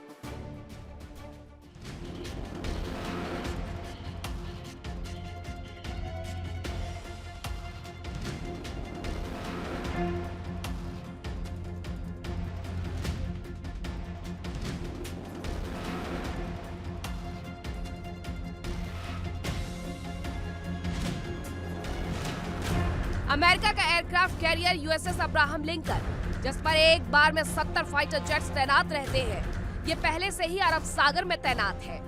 अमेरिका का aircraft carrier USS Abraham Lincoln, जिस पर एक बार में 70 फाइटर जेट्स तैनात रहते हैं, ये पहले से ही अरब सागर में तैनात है।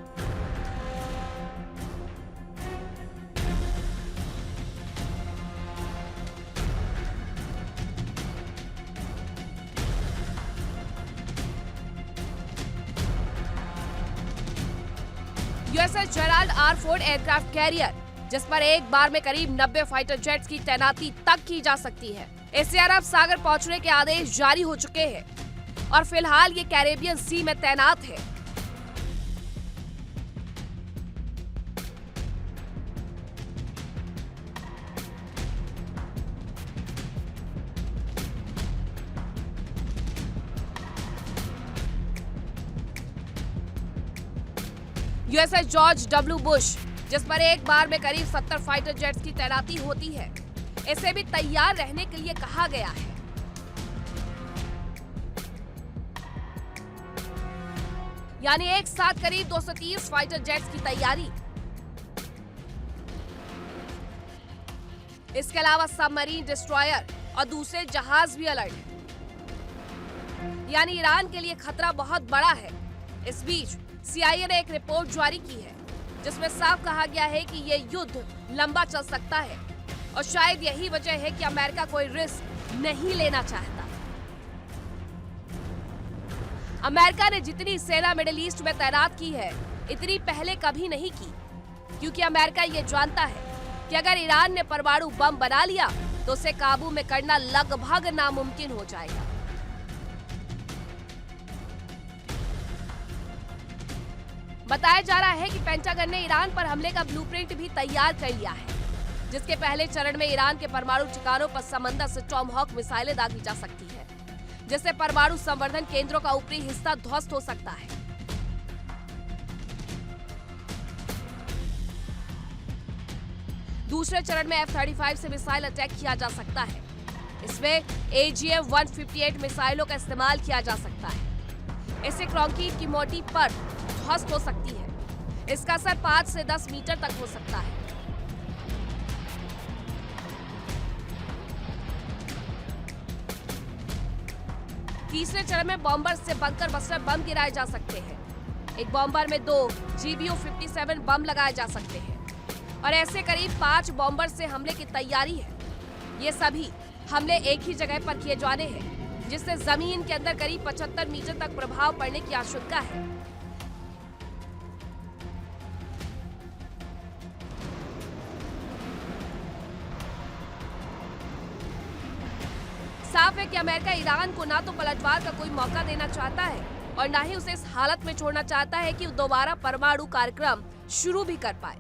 USS Gerald R Ford aircraft carrier, जिस पर एक बार में करीब 90 फाइटर जेट्स की तैनाती तक की जा सकती है। इससे अरब सागर पहुंचने के आदेश जारी हो चुके हैं और फिलहाल ये कैरेबियन सी में तैनात है। यूएसएस जॉर्ज डब्ल्यू बुश, जिस पर एक बार में करीब 70 फाइटर जेट्स की तैनाती होती है, इसे भी तैयार रहने के लिए कहा गया है। यानी एक साथ करीब 230 फाइटर जेट्स की तैयारी। इसके अलावा सबमरीन, डिस्ट्रॉयर और दूसरे जहाज भी अलर्ट हैं। यानी ईरान के लिए खतरा बहुत बड़ा है। इस बीच CIA ने एक रिपोर्ट जारी की है, जिसमें साफ कहा गया है कि ये युद्ध लंबा चल सकता है और शायद यही वजह है कि अमेरिका कोई रिस्क नहीं लेना चाहता। अमेरिका ने जितनी सेना मिडिल ईस्ट में तैनात की है, इतनी पहले कभी नहीं की, क्योंकि अमेरिका ये जानता है कि अगर ईरान ने परमाणु बम बना लिया तो उसे काबू में करना लगभग नामुमकिन हो जाएगा। बताया जा रहा है कि पेंटागन ने ईरान पर हमले का ब्लूप्रिंट भी तैयार कर लिया है, जिसके पहले चरण में ईरान के परमाणु ठिकानों पर समंदर से टॉमहॉक मिसाइलें दागी जा सकती है, जिससे परमाणु संवर्धन केंद्रों का ऊपरी हिस्सा ध्वस्त हो सकता है। दूसरे चरण में F-35 से मिसाइल अटैक किया जा सकता है। इसमें AGM-158 मिसाइलों का इस्तेमाल किया जा सकता है। इससे कंक्रीट की मोटी परत ध्वस्त हो सकती है। इसका असर 5 से 10 मीटर तक हो सकता है। तीसरे चरण में बॉम्बर से बंकर बस्टर बम गिराए जा सकते हैं। एक बॉम्बर में 2 GBU-57 बम लगाए जा सकते हैं और ऐसे करीब 5 बॉम्बर से हमले की तैयारी है। ये सभी हमले एक ही जगह पर किए जाने हैं, जिससे जमीन के अंदर करीब 75 मीटर तक प्रभाव पड़ने की आशंका है। साफ है कि अमेरिका ईरान को ना तो पलटवार का कोई मौका देना चाहता है और ना ही उसे इस हालत में छोड़ना चाहता है कि दोबारा परमाणु कार्यक्रम शुरू भी कर पाए।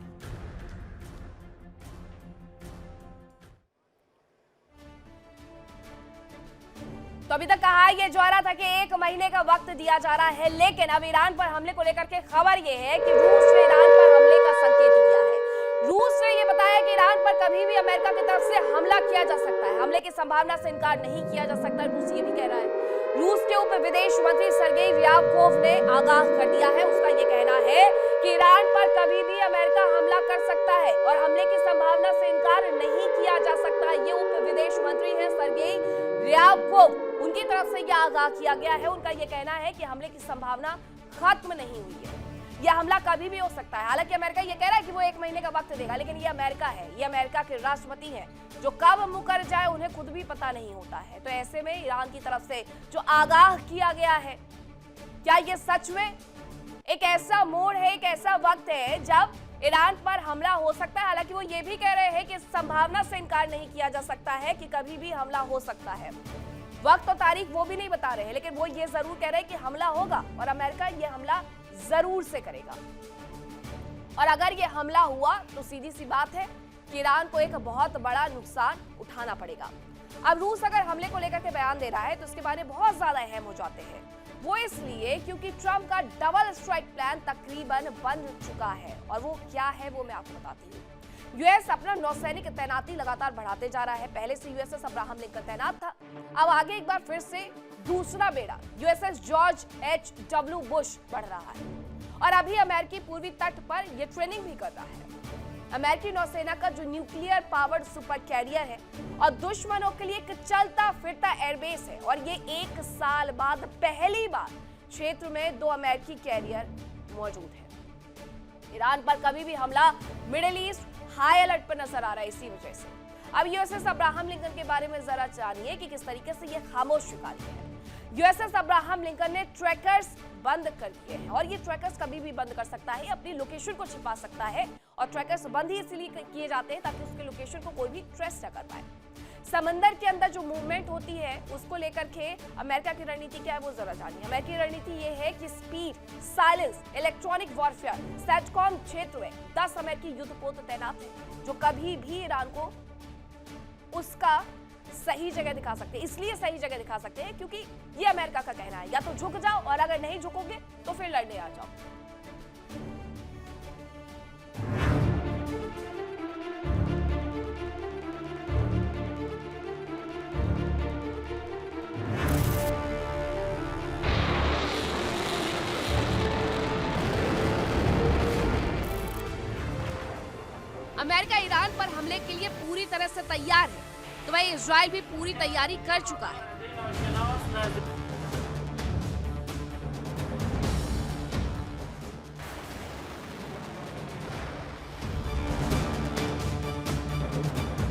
तो अभी तक कहा यह जा रहा था कि 1 महीने का वक्त दिया जा रहा है, लेकिन अब ईरान पर हमले को लेकर के खबर यह है कि रूस ने ईरान पर हमले का संकेत दिया है। रूस ने यह बताया है कि ईरान पर कभी भी अमेरिका की तरफ से हमला किया जा सकता है। हमले की संभावना से इनकार नहीं किया जा सकता, रूस ये भी कह रहा है। रूस के उप विदेश मंत्री सर्गेई रियाबकोव ने आगाह कर दिया है। उसका ये कहना है कि ईरान पर कभी भी अमेरिका हमला कर सकता है और हमले की संभावना से इनकार नहीं किया जा सकता। ये उप विदेश मंत्री हैं सर्गेई रियाबकोव, उनकी तरफ से यह आगाह किया गया है। उनका यह कहना है कि हमले की संभावना खत्म नहीं हुई है, यह हमला कभी भी हो सकता है। हालांकि अमेरिका ये कह रहा है कि वो 1 महीने का वक्त देगा, लेकिन ये अमेरिका है, ये अमेरिका के राष्ट्रपति हैं, जो कब मुकर जाए उन्हें खुद भी पता नहीं होता है। तो ऐसे में ईरान की तरफ से जो आगाह किया गया है, क्या ये सच में एक ऐसा मोड़ है, एक ऐसा वक्त है जब ईरान पर हमला हो सकता है? हालांकि वो ये भी कह रहे हैं कि इस संभावना से इनकार नहीं किया जा सकता है कि कभी भी हमला हो सकता है। वक्त और तारीख वो भी नहीं बता रहे हैं, लेकिन वो ये जरूर कह रहे हैं कि हमला होगा और अमेरिका ये हमला जरूर से करेगा। और अगर ये हमला हुआ तो सीधी सी बात है कि ईरान को एक बहुत बड़ा नुकसान उठाना पड़ेगा। अब रूस अगर हमले को लेकर के बयान दे रहा है तो उसके बारे में बहुत ज्यादा अहम हो जाते हैं। वो इसलिए क्योंकि ट्रंप का डबल स्ट्राइक प्लान तकरीबन बन चुका है, और वो क्या है वो मैं आपको बताती हूँ। यूएस अपना नौसैनिक तैनाती लगातार बढ़ाते जा रहा है। पहले से यूएसएस अब्राहम लिंकन तैनात था, अब आगे एक बार फिर से दूसरा बेड़ा यूएसएस जॉर्ज H.W. बुश बढ़ रहा है, और अभी अमेरिकी पूर्वी तट पर यह ट्रेनिंग भी कर रहा है। अमेरिकी नौसेना का जो न्यूक्लियर पावर्ड सुपर कैरियर है और दुश्मनों के लिए एक चलता फिरता एयरबेस है, और ये 1 साल बाद पहली बार क्षेत्र में 2 अमेरिकी कैरियर मौजूद है। ईरान पर कभी भी हमला मिडिल ईस्ट हाई अलर्ट पर नजर आ रहा है। इसी वजह से अब यूएसएस अब्राहम लिंकन के बारे में जरा जानिए कि किस तरीके से यह खामोश शिकारी है। यूएसएस अब्राहम लिंकन ने ट्रैकर्स बंद कर दिए हैं, और ये ट्रैकर्स कभी भी बंद कर सकता है, अपनी लोकेशन को छिपा सकता है, और ट्रैकर्स बंद ही इसलिए किए जाते हैं ताकि उसके लोकेशन को कोई भी ट्रेस न कर पाए। समंदर के अंदर जो मूवमेंट होती है उसको लेकर के अमेरिका की रणनीति क्या है वो जरा जानिए। अमेरिकी रणनीति ये है कि speed, silence, electronic warfare, satcom क्षेत्र में 10 अमेरिकी युद्धपोत तैनात हैं, जो कभी भी ईरान को उसका सही जगह दिखा सकते हैं। इसलिए सही जगह दिखा सकते हैं क्योंकि ये अमेरिका का कहना है, या तो झुक जाओ, और अगर नहीं झुकोगे तो फिर लड़ने आ जाओ। अमेरिका ईरान पर हमले के लिए पूरी तरह से तैयार है, तो वही इजराइल भी पूरी तैयारी कर चुका है।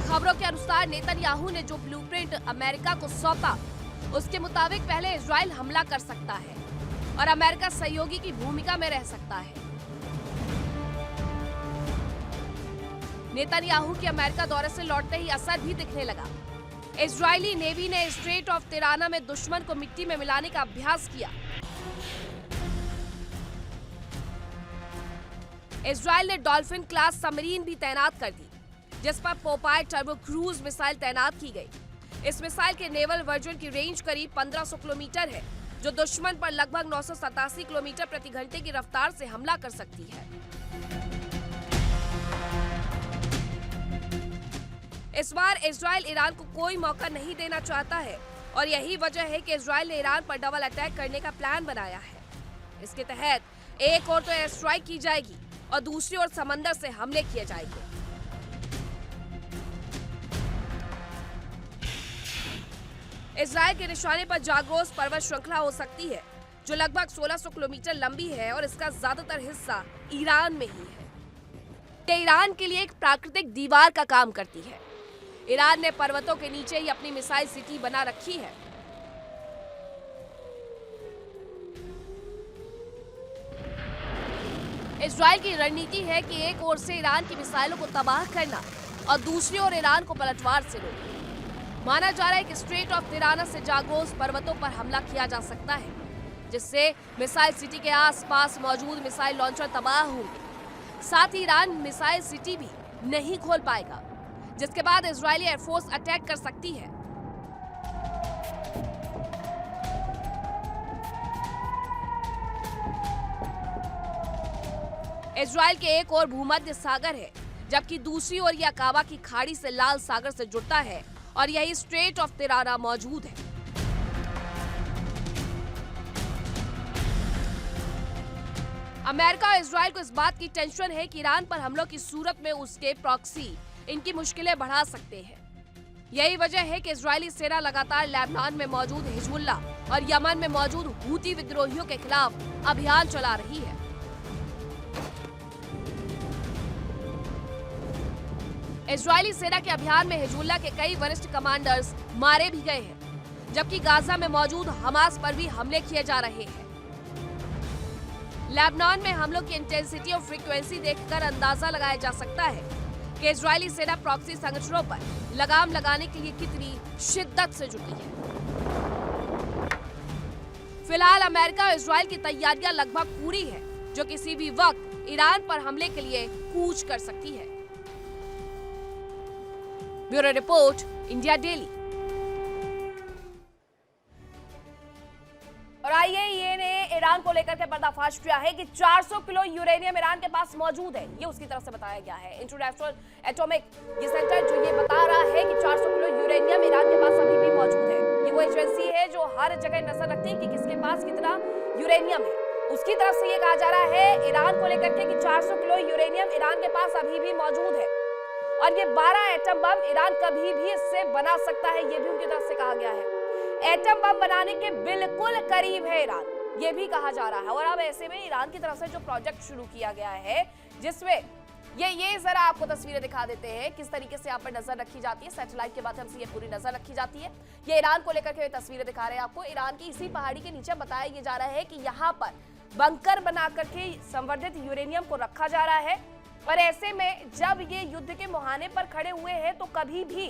खबरों के अनुसार नेतन्याहू ने जो ब्लूप्रिंट अमेरिका को सौंपा, उसके मुताबिक पहले इजराइल हमला कर सकता है और अमेरिका सहयोगी की भूमिका में रह सकता है। नेतन्याहू के अमेरिका दौरे से लौटते ही असर भी दिखने लगा। इजरायली नेवी ने स्ट्रेट ऑफ तिराना में दुश्मन को मिट्टी में मिलाने का अभ्यास किया। इजरायल ने डॉल्फिन क्लास सबमरीन भी तैनात कर दी, जिस पर पोपाय टर्बो क्रूज मिसाइल तैनात की गई। इस मिसाइल के नेवल वर्जन की रेंज करीब 1500 किलोमीटर है, जो दुश्मन पर लगभग 987 किलोमीटर प्रति घंटे की रफ्तार से हमला कर सकती है। इस बार इजरायल ईरान को कोई मौका नहीं देना चाहता है, और यही वजह है कि इजरायल ने ईरान पर डबल अटैक करने का प्लान बनाया है। इसके तहत एक ओर तो एयर स्ट्राइक की जाएगी और दूसरी ओर समंदर से हमले किए जाएंगे। इजरायल के निशाने पर जाग्रोस पर्वत श्रृंखला हो सकती है, जो लगभग 1600 किलोमीटर लंबी है, और इसका ज्यादातर हिस्सा ईरान में ही है। ये ईरान के लिए एक प्राकृतिक दीवार का काम करती है। ईरान ने पर्वतों के नीचे ही अपनी मिसाइल सिटी बना रखी है। इजरायल की रणनीति है कि एक ओर से ईरान की मिसाइलों को तबाह करना और दूसरी ओर ईरान को पलटवार से रोकना। माना जा रहा है कि स्ट्रेट ऑफ तिराना से जाग्रोस पर्वतों पर हमला किया जा सकता है, जिससे मिसाइल सिटी के आसपास मौजूद मिसाइल लॉन्चर तबाह होंगे। साथ ही ईरान मिसाइल सिटी भी नहीं खोल पाएगा, जिसके बाद इजरायली एयरफोर्स अटैक कर सकती है। इजरायल के एक और भूमध्य सागर है, जबकि दूसरी ओर यह अकाबा की खाड़ी से लाल सागर से जुड़ता है और यही स्ट्रेट ऑफ तिराना मौजूद है। अमेरिका और इजराइल को इस बात की टेंशन है कि ईरान पर हमलों की सूरत में उसके प्रॉक्सी इनकी मुश्किलें बढ़ा सकते हैं। यही वजह है कि इजरायली सेना लगातार लेबनान में मौजूद हिजबुल्ला और यमन में मौजूद हूती विद्रोहियों के खिलाफ अभियान चला रही है। इजरायली सेना के अभियान में हिजबुल्ला के कई वरिष्ठ कमांडर्स मारे भी गए हैं, जबकि गाजा में मौजूद हमास पर भी हमले किए जा रहे हैं। लेबनान में हमलों की इंटेंसिटी और फ्रीक्वेंसी देखकर अंदाजा लगाया जा सकता है कि इजरायली सेना प्रॉक्सी संगठनों पर लगाम लगाने के लिए कितनी शिद्दत से जुटी है। फिलहाल अमेरिका और इजरायल की तैयारियां लगभग पूरी है, जो किसी भी वक्त ईरान पर हमले के लिए कूच कर सकती है। Bureau report, India daily. और आईएईए ने ईरान को लेकर के पर्दाफाश किया है कि 400 किलो यूरेनियम ईरान के पास मौजूद है। ये उसकी तरफ से बताया गया है। इंटरनेशनल एटॉमिक ये सेंटर जो ये बता रहा है कि 400 किलो यूरेनियम ईरान के पास अभी भी मौजूद है। ये वो एजेंसी है जो हर जगह नजर रखती है कि किसके पास कितना यूरेनियम है। उसकी तरफ से ये कहा जा रहा है ईरान को लेकर के कि 400 किलो यूरेनियम ईरान के पास अभी भी मौजूद है और ये 12 एटम बम ईरान कभी भी इससे बना सकता है। ये भी उनकी तरफ से कहा गया है। एटम बम बनाने के बिल्कुल करीब है ईरान, ये भी कहा जा रहा है। और अब ऐसे में ईरान की तरफ से जो प्रोजेक्ट शुरू किया गया है, जिसमें ये जरा आपको तस्वीरें दिखा देते हैं किस तरीके से यहाँ पर नजर रखी जाती है। सैटेलाइट के माध्यम से ये पूरी नजर रखी जाती है। ये ईरान को लेकर के तस्वीरें दिखा रहे हैं आपको। ईरान की इसी पहाड़ी के नीचे बताया ये जा रहा है कि यहाँ पर बंकर बना करके संवर्धित यूरेनियम को रखा जा रहा है। और ऐसे में जब ये युद्ध के मुहाने पर खड़े हुए हैं तो कभी भी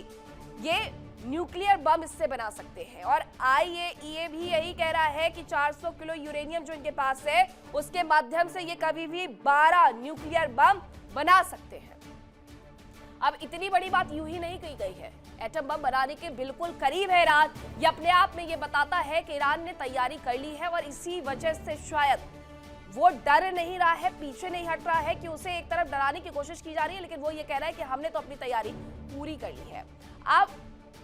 ये न्यूक्लियर बम इससे बना सकते हैं। और आईएईए भी यही कह रहा है कि 400 किलो यूरेनियम जो इनके पास है उसके माध्यम से ये कभी भी 12 न्यूक्लियर बम बना सकते हैं। अब इतनी बड़ी बात यूं ही नहीं कही गई है। एटम बम बनाने के बिल्कुल करीब है ईरान। ये अपने आप में ये बताता है कि ईरान ने तैयारी कर ली है और इसी वजह से शायद वो डर नहीं रहा है, पीछे नहीं हट रहा है कि उसे एक तरफ डराने की कोशिश की जा रही है, लेकिन वो ये कह रहा है कि हमने तो अपनी तैयारी पूरी कर ली है। अब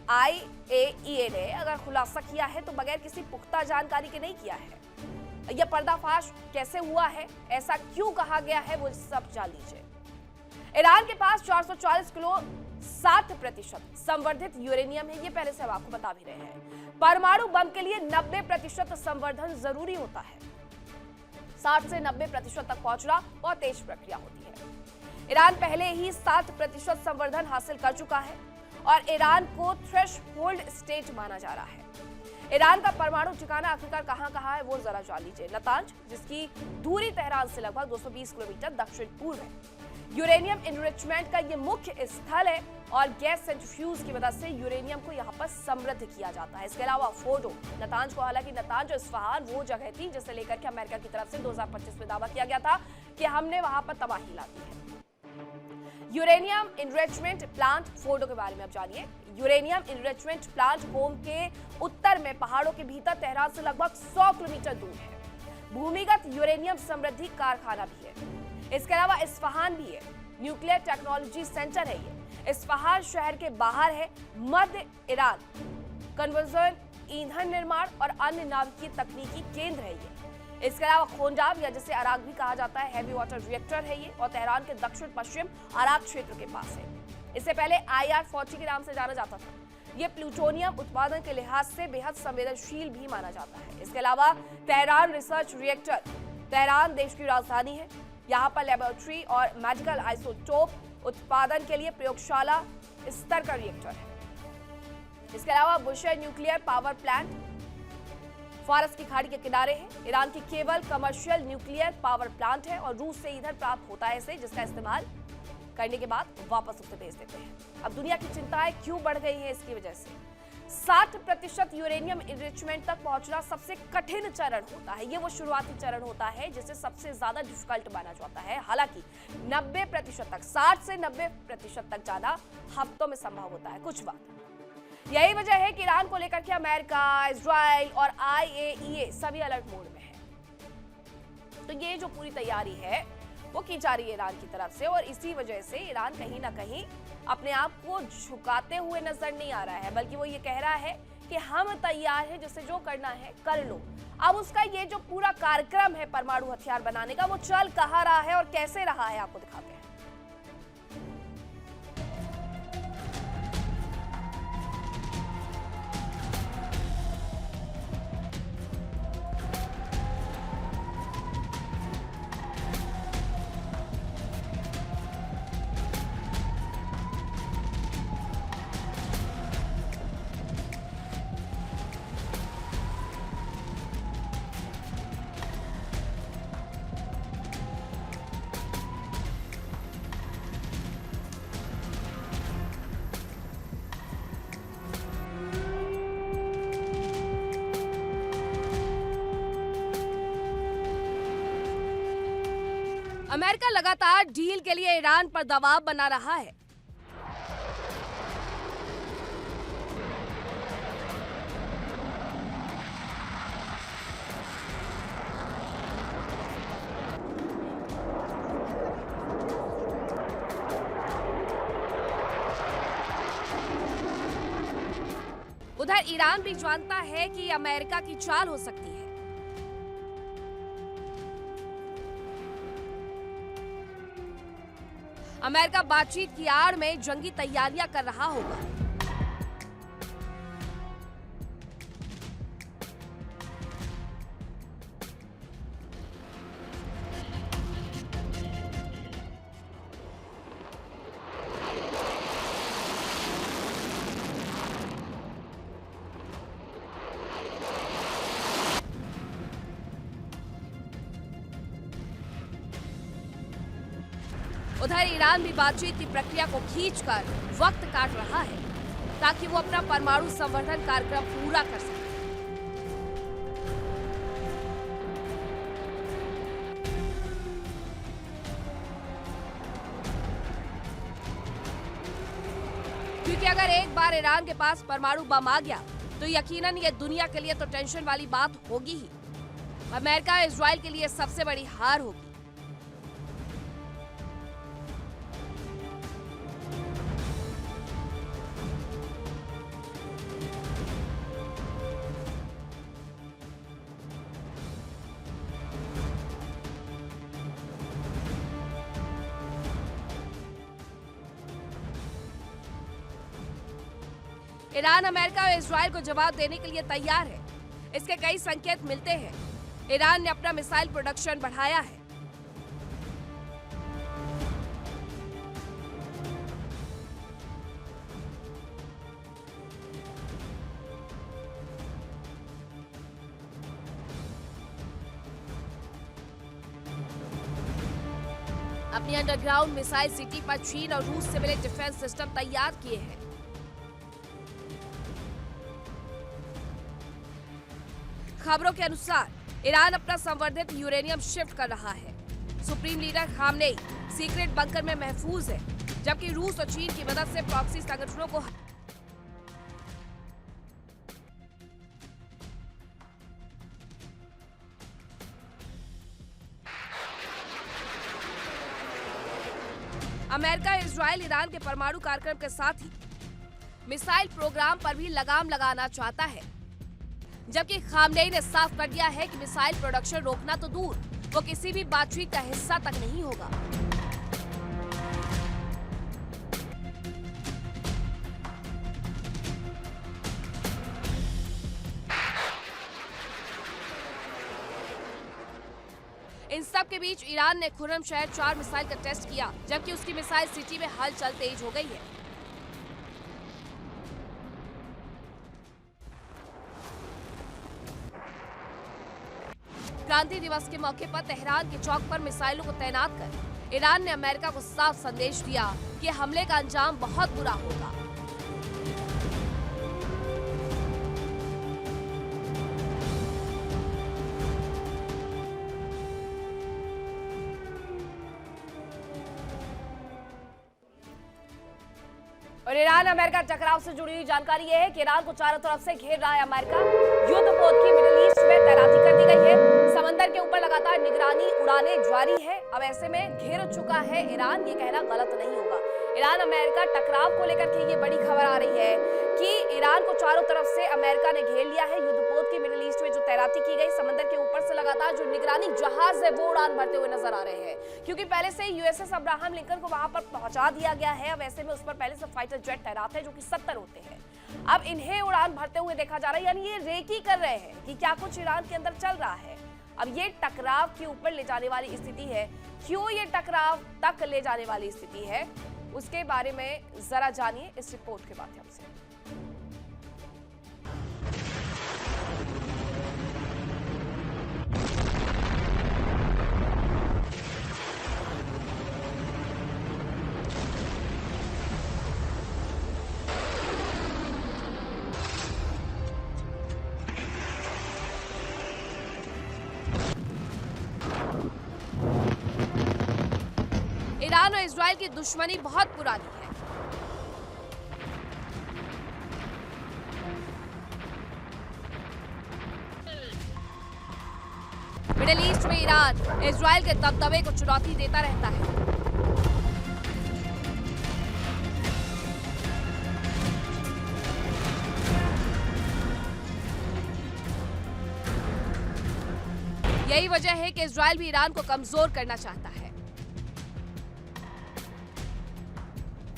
आईएईए ने अगर खुलासा किया है तो बगैर किसी पुख्ता जानकारी के नहीं किया है। यह पर्दाफाश कैसे हुआ है, ऐसा क्यों कहा गया है, वो सब जान लीजिए। ईरान के पास 440 किलो 60% संवर्धित यूरेनियम है। ये पहले से हम आपको बता भी रहे हैं। परमाणु बम के लिए 90% संवर्धन जरूरी होता है। 60 से 90% तक पहुंचना बहुत तेज प्रक्रिया होती है। ईरान पहले ही 60% संवर्धन हासिल कर चुका है और ईरान को थ्रेशहोल्ड स्टेट माना जा रहा है। ईरान का परमाणु ठिकाना आखिरकार कहां है वो जरा जान लीजिए। नतांज, जिसकी दूरी तेहरान से लगभग 220 किलोमीटर दक्षिण पूर्व है। यूरेनियम एनरिचमेंट का ये मुख्य स्थल है और गैस सेंट्रीफ्यूज की मदद से यूरेनियम को यहाँ पर समृद्ध किया जाता है। इसके अलावा फोर्डो, नतांज को, हालांकि नतांज और इस्फहान वो जगह थी जिसे लेकर के अमेरिका की तरफ से 2025 में दावा किया गया था कि हमने वहां पर तबाही ला दी है। यूरेनियम एनरिचमेंट प्लांट फोर्डो के बारे में अब जानिए। यूरेनियम एनरिचमेंट प्लांट होम के उत्तर में पहाड़ों के भीतर तेहरान से लगभग 100 किलोमीटर दूर है। भूमिगत यूरेनियम समृद्धि कारखाना भी है। इसके अलावा इस्फहान भी है। न्यूक्लियर टेक्नोलॉजी सेंटर है ये। इस्फहान शहर के बाहर है। मध्य ईरान कन्वर्जन, ईंधन निर्माण और अन्य नाभिकीय तकनीकी केंद्र है ये। इसके अलावा खोंडाब, या जिसे अराक भी कहा जाता है, हैवी वाटर रिएक्टर है ये और तेहरान के दक्षिण पश्चिम अराक क्षेत्र के पास है। इससे पहले IR-40 के नाम से जाना जाता था। ये प्लूटोनियम उत्पादन के लिहाज से बेहद संवेदनशील भी माना जाता है। इसके अलावा तेहरान रिसर्च रिएक्टर, तेहरान देश की राजधानी है। यहाँ पर लेबोरेटरी और मेडिकल आइसोटोप उत्पादन के लिए प्रयोगशाला स्तर का रिएक्टर है। इसके अलावा बुशेहर न्यूक्लियर पावर प्लांट फारस की खाड़ी के किनारे है। ईरान की केवल कमर्शियल न्यूक्लियर पावर प्लांट है और रूस से ईंधन प्राप्त होता है इसे, जिसका इस्तेमाल करने के बाद वापस उसे भेज देते हैं। अब दुनिया की चिंताएं क्यों बढ़ गई हैं इसकी वजह से। 60% यूरेनियम एनरिचमेंट तक पहुंचना सबसे कठिन चरण होता है। ये वो शुरुआती चरण होता है जिसे सबसे ज्यादा डिफिकल्ट माना जाता है। हालांकि 90% तक, 60 से 90% तक जाना हफ्तों में संभव होता है, कुछ वक्त। यही वजह है कि ईरान को लेकर के अमेरिका, इजराइल और आईएईए सभी अलर्ट मोड में है। तो ये जो पूरी तैयारी है वो की जा रही है ईरान की तरफ से, और इसी वजह से ईरान कहीं ना कहीं अपने आप को झुकाते हुए नजर नहीं आ रहा है, बल्कि वो ये कह रहा है कि हम तैयार हैं, जिसे जो करना है कर लो। अब उसका ये जो पूरा कार्यक्रम है परमाणु हथियार बनाने का, वो चल कहाँ रहा है और कैसे रहा है, आपको दिखाते हैं। अमेरिका लगातार डील के लिए ईरान पर दबाव बना रहा है। उधर ईरान भी जानता है कि अमेरिका की चाल हो सकती है। अमेरिका बातचीत की आड़ में जंगी तैयारियां कर रहा होगा। उधर ईरान भी बातचीत की प्रक्रिया को खींचकर वक्त काट रहा है, ताकि वो अपना परमाणु संवर्धन कार्यक्रम पूरा कर सके। क्योंकि अगर एक बार ईरान के पास परमाणु बम आ गया तो यकीनन ये दुनिया के लिए तो टेंशन वाली बात होगी ही। अमेरिका इजराइल के लिए सबसे बड़ी हार होगी। ईरान अमेरिका और इजराइल को जवाब देने के लिए तैयार है। इसके कई संकेत मिलते हैं। ईरान ने अपना मिसाइल प्रोडक्शन बढ़ाया है। अपनी अंडरग्राउंड मिसाइल सिटी पर चीन और रूस से मिले डिफेंस सिस्टम तैयार किए हैं। खबरों के अनुसार ईरान अपना संवर्धित यूरेनियम शिफ्ट कर रहा है। Supreme leader Khamenei secret bunker में महफूज है, जबकि रूस और चीन की मदद से प्रॉक्सी संगठनों को अमेरिका इजराइल ईरान के परमाणु कार्यक्रम के साथ ही मिसाइल प्रोग्राम पर भी लगाम लगाना चाहता है, जबकि खामनेई ने साफ कर दिया है कि मिसाइल प्रोडक्शन रोकना तो दूर, वो किसी भी बातचीत का हिस्सा तक नहीं होगा। इन सब के बीच ईरान ने खुर्रमशहर 4 मिसाइल का टेस्ट किया, जबकि उसकी मिसाइल सिटी में हलचल तेज हो गई है। क्रांति दिवस के मौके पर तेहरान के चौक पर मिसाइलों को तैनात कर ईरान ने अमेरिका को साफ संदेश दिया कि हमले का अंजाम बहुत बुरा होगा। और ईरान अमेरिका टकराव से जुड़ी हुई जानकारी यह है कि ईरान को चारों तरफ से घेर रहा है अमेरिका। युद्धपोत की मिडिल ईस्ट में तैनाती कर दी गई है। समंदर के ऊपर लगातार निगरानी उड़ानें जारी है। अब ऐसे में घिर चुका है ईरान, ये कहना गलत नहीं होगा। ईरान अमेरिका टकराव को लेकर के ये बड़ी खबर आ रही है कि ईरान को चारों तरफ से अमेरिका ने घेर लिया है। युद्धपोत की मिडिल ईस्ट में जो तैनाती की गई, समंदर के ऊपर से लगातार जो निगरानी जहाज है वो उड़ान भरते हुए नजर आ रहे हैं, क्योंकि पहले से ही यूएसएस अब्राहम लिंकन को वहां पर पहुंचा दिया गया है। अब ऐसे में उस पर पहले से फाइटर जेट तैनात है जो कि 70 होते हैं। अब इन्हें उड़ान भरते हुए देखा जा रहा है, यानी ये रेकी कर रहे हैं कि क्या कुछ ईरान के अंदर चल रहा है। अब ये टकराव के ऊपर ले जाने वाली स्थिति है, क्यों ये टकराव तक ले जाने वाली स्थिति है, उसके बारे में जरा जानिए इस रिपोर्ट के माध्यम से। ईरान और इजराइल की दुश्मनी बहुत पुरानी है। मिडिल ईस्ट में ईरान इजराइल के दबदबे को चुनौती देता रहता है। यही वजह है कि इजराइल भी ईरान को कमजोर करना चाहता है।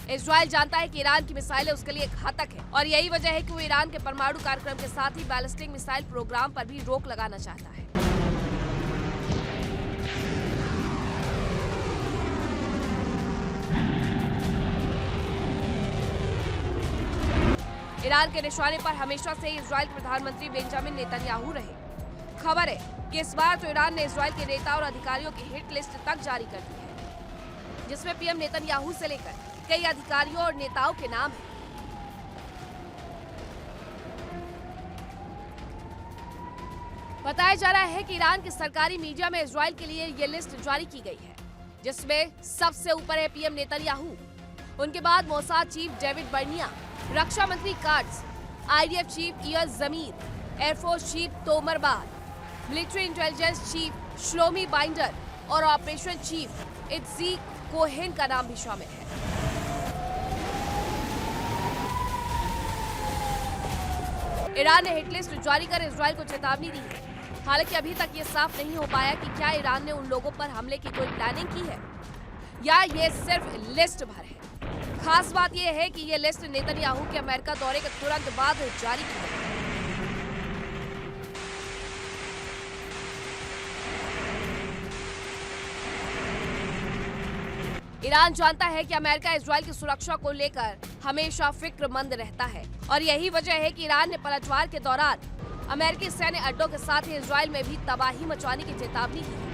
इजराइल जानता है कि ईरान की मिसाइलें उसके लिए घातक है और यही वजह है कि वो ईरान के परमाणु कार्यक्रम के साथ ही बैलिस्टिक मिसाइल प्रोग्राम पर भी रोक लगाना चाहता है। ईरान के निशाने पर हमेशा से ही इजराइल के प्रधानमंत्री बेंजामिन नेतन्याहू रहे। खबर है कि इस बार तो ईरान ने इजराइल के नेता और अधिकारियों की हिट लिस्ट तक जारी कर दी है, जिसमें पीएम नेतन्याहू से लेकर कई अधिकारियों और नेताओं के नाम हैं। बताया जा रहा है कि ईरान की सरकारी मीडिया में इजराइल के लिए ये लिस्ट जारी की गई है, जिसमें सबसे ऊपर है पीएम नेतन्याहू, उनके बाद मोसाद चीफ डेविड बर्निया, रक्षा मंत्री Katz, IDF chief Eyal Zamir, air force chief Tomer Bar, military intelligence chief Shlomi Binder और ऑपरेशन चीफ इत्जी कोहेन का नाम भी शामिल है। ईरान ने हिटलिस्ट जारी कर इजराइल को चेतावनी दी है। हालांकि अभी तक ये साफ नहीं हो पाया कि क्या ईरान ने उन लोगों पर हमले की कोई प्लानिंग की है या ये सिर्फ लिस्ट भर है। खास बात यह है कि ये लिस्ट नेतन्याहू के अमेरिका दौरे के तुरंत बाद जारी की गई। ईरान जानता है कि अमेरिका इजराइल की सुरक्षा को लेकर हमेशा फिक्रमंद रहता है और यही वजह है कि ईरान ने पलटवार के दौरान अमेरिकी सैन्य अड्डों के साथ ही इजराइल में भी तबाही मचाने की चेतावनी दी है।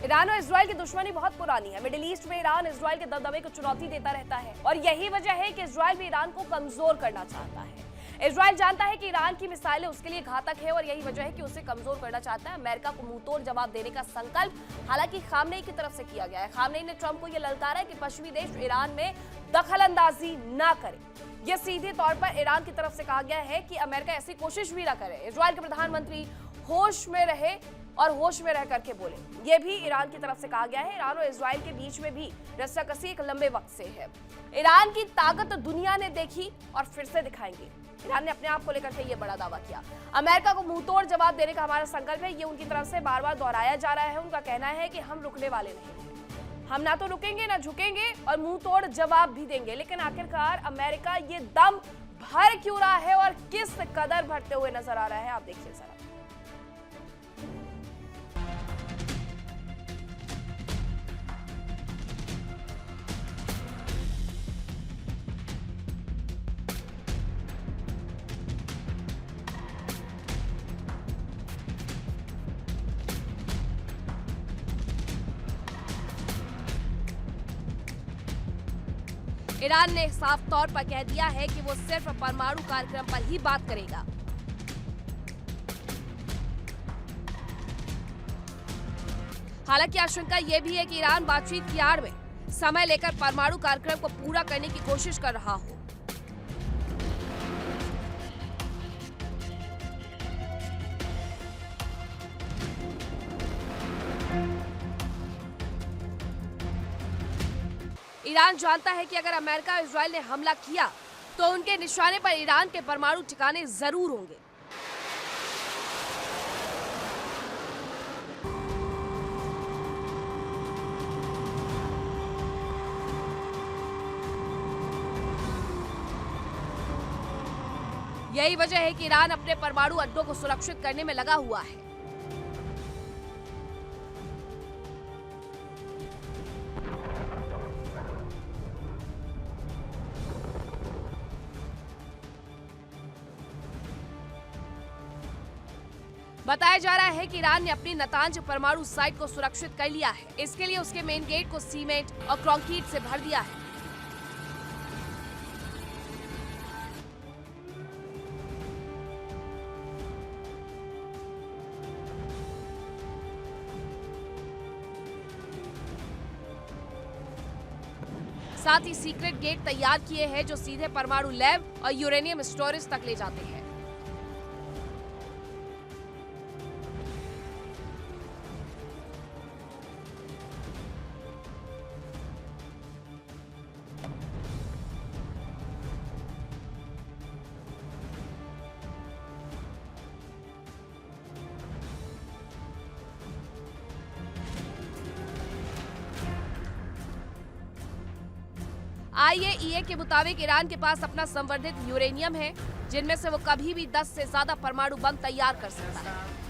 ईरान और इजराइल की दुश्मनी बहुत पुरानी है। मिडिल ईस्ट में ईरान इजराइल के दबदबे को चुनौती देता रहता है और यही वजह है कि इजराइल भी ईरान को कमजोर करना चाहता है। इजराइल जानता है कि ईरान की मिसाइलें उसके लिए घातक है और यही वजह है कि उसे कमजोर करना चाहता है। अमेरिका को मुंहतोड़ जवाब देने का संकल्प हालांकि खामनेई की तरफ से किया गया है। खामनेई ने ट्रंप को यह ललकारा है कि पश्चिमी देश ईरान में दखलंदाजी ना करे। यह सीधे तौर पर ईरान की तरफ से कहा गया है कि अमेरिका ऐसी कोशिश भी ना करे। इजराइल के प्रधानमंत्री होश में रहे और होश में रह करके बोले, यह भी ईरान की तरफ से कहा गया है। ईरान और इजराइल के बीच में भी रस्साकसी एक लंबे वक्त से है। ईरान की ताकत दुनिया ने देखी और फिर से दिखाएंगे। ईरान ने अपने आप को लेकर के ये बड़ा दावा किया। अमेरिका को मुंहतोड़ जवाब देने का हमारा संकल्प है, ये उनकी तरफ से बार बार दोहराया जा रहा है। उनका कहना है कि हम रुकने वाले नहीं हैं, हम ना तो रुकेंगे ना झुकेंगे और मुंहतोड़ जवाब भी देंगे। लेकिन आखिरकार अमेरिका ये दम भर क्यों रहा है और किस कदर भरते हुए नजर आ रहा है, आप देखिए जरा। ईरान ने साफ तौर पर कह दिया है कि वो सिर्फ परमाणु कार्यक्रम पर ही बात करेगा। हालांकि आशंका यह भी है कि ईरान बातचीत की आड़ में समय लेकर परमाणु कार्यक्रम को पूरा करने की कोशिश कर रहा हो। ईरान जानता है कि अगर अमेरिका और इजराइल ने हमला किया तो उनके निशाने पर ईरान के परमाणु ठिकाने जरूर होंगे। यही वजह है कि ईरान अपने परमाणु अड्डों को सुरक्षित करने में लगा हुआ है। बताया जा रहा है कि ईरान ने अपनी नतांज परमाणु साइट को सुरक्षित कर लिया है। इसके लिए उसके मेन गेट को सीमेंट और कंक्रीट से भर दिया है। साथ ही सीक्रेट गेट तैयार किए हैं जो सीधे परमाणु लैब और यूरेनियम स्टोरेज तक ले जाते हैं। IAEA के मुताबिक ईरान के पास अपना संवर्धित यूरेनियम है, जिनमें से वो कभी भी 10 से ज्यादा परमाणु बम तैयार कर सकता है।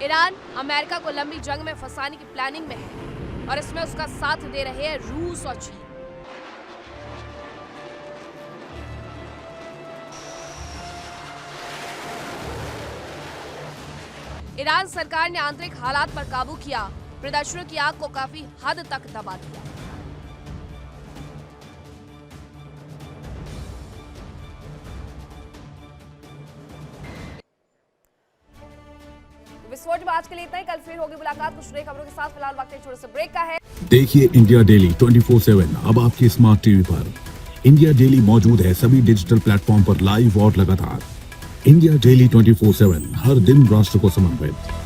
ईरान अमेरिका को लंबी जंग में फंसाने की प्लानिंग में है और इसमें उसका साथ दे रहे हैं रूस और चीन। ईरान सरकार ने आंतरिक हालात पर काबू किया, प्रदर्शनों की आग को काफी हद तक दबा दिया। विस्फोट में आज के लिए इतना ही। कल फिर होगी मुलाकात कुछ नई खबरों के साथ। फिलहाल वक्त एक छोटे से ब्रेक का है। देखिए इंडिया डेली 24/7 अब आपकी स्मार्ट टीवी पर। इंडिया डेली मौजूद है सभी डिजिटल प्लेटफॉर्म पर लाइव और लगातार। इंडिया डेली 24/7 हर दिन राष्ट्र को समर्पित।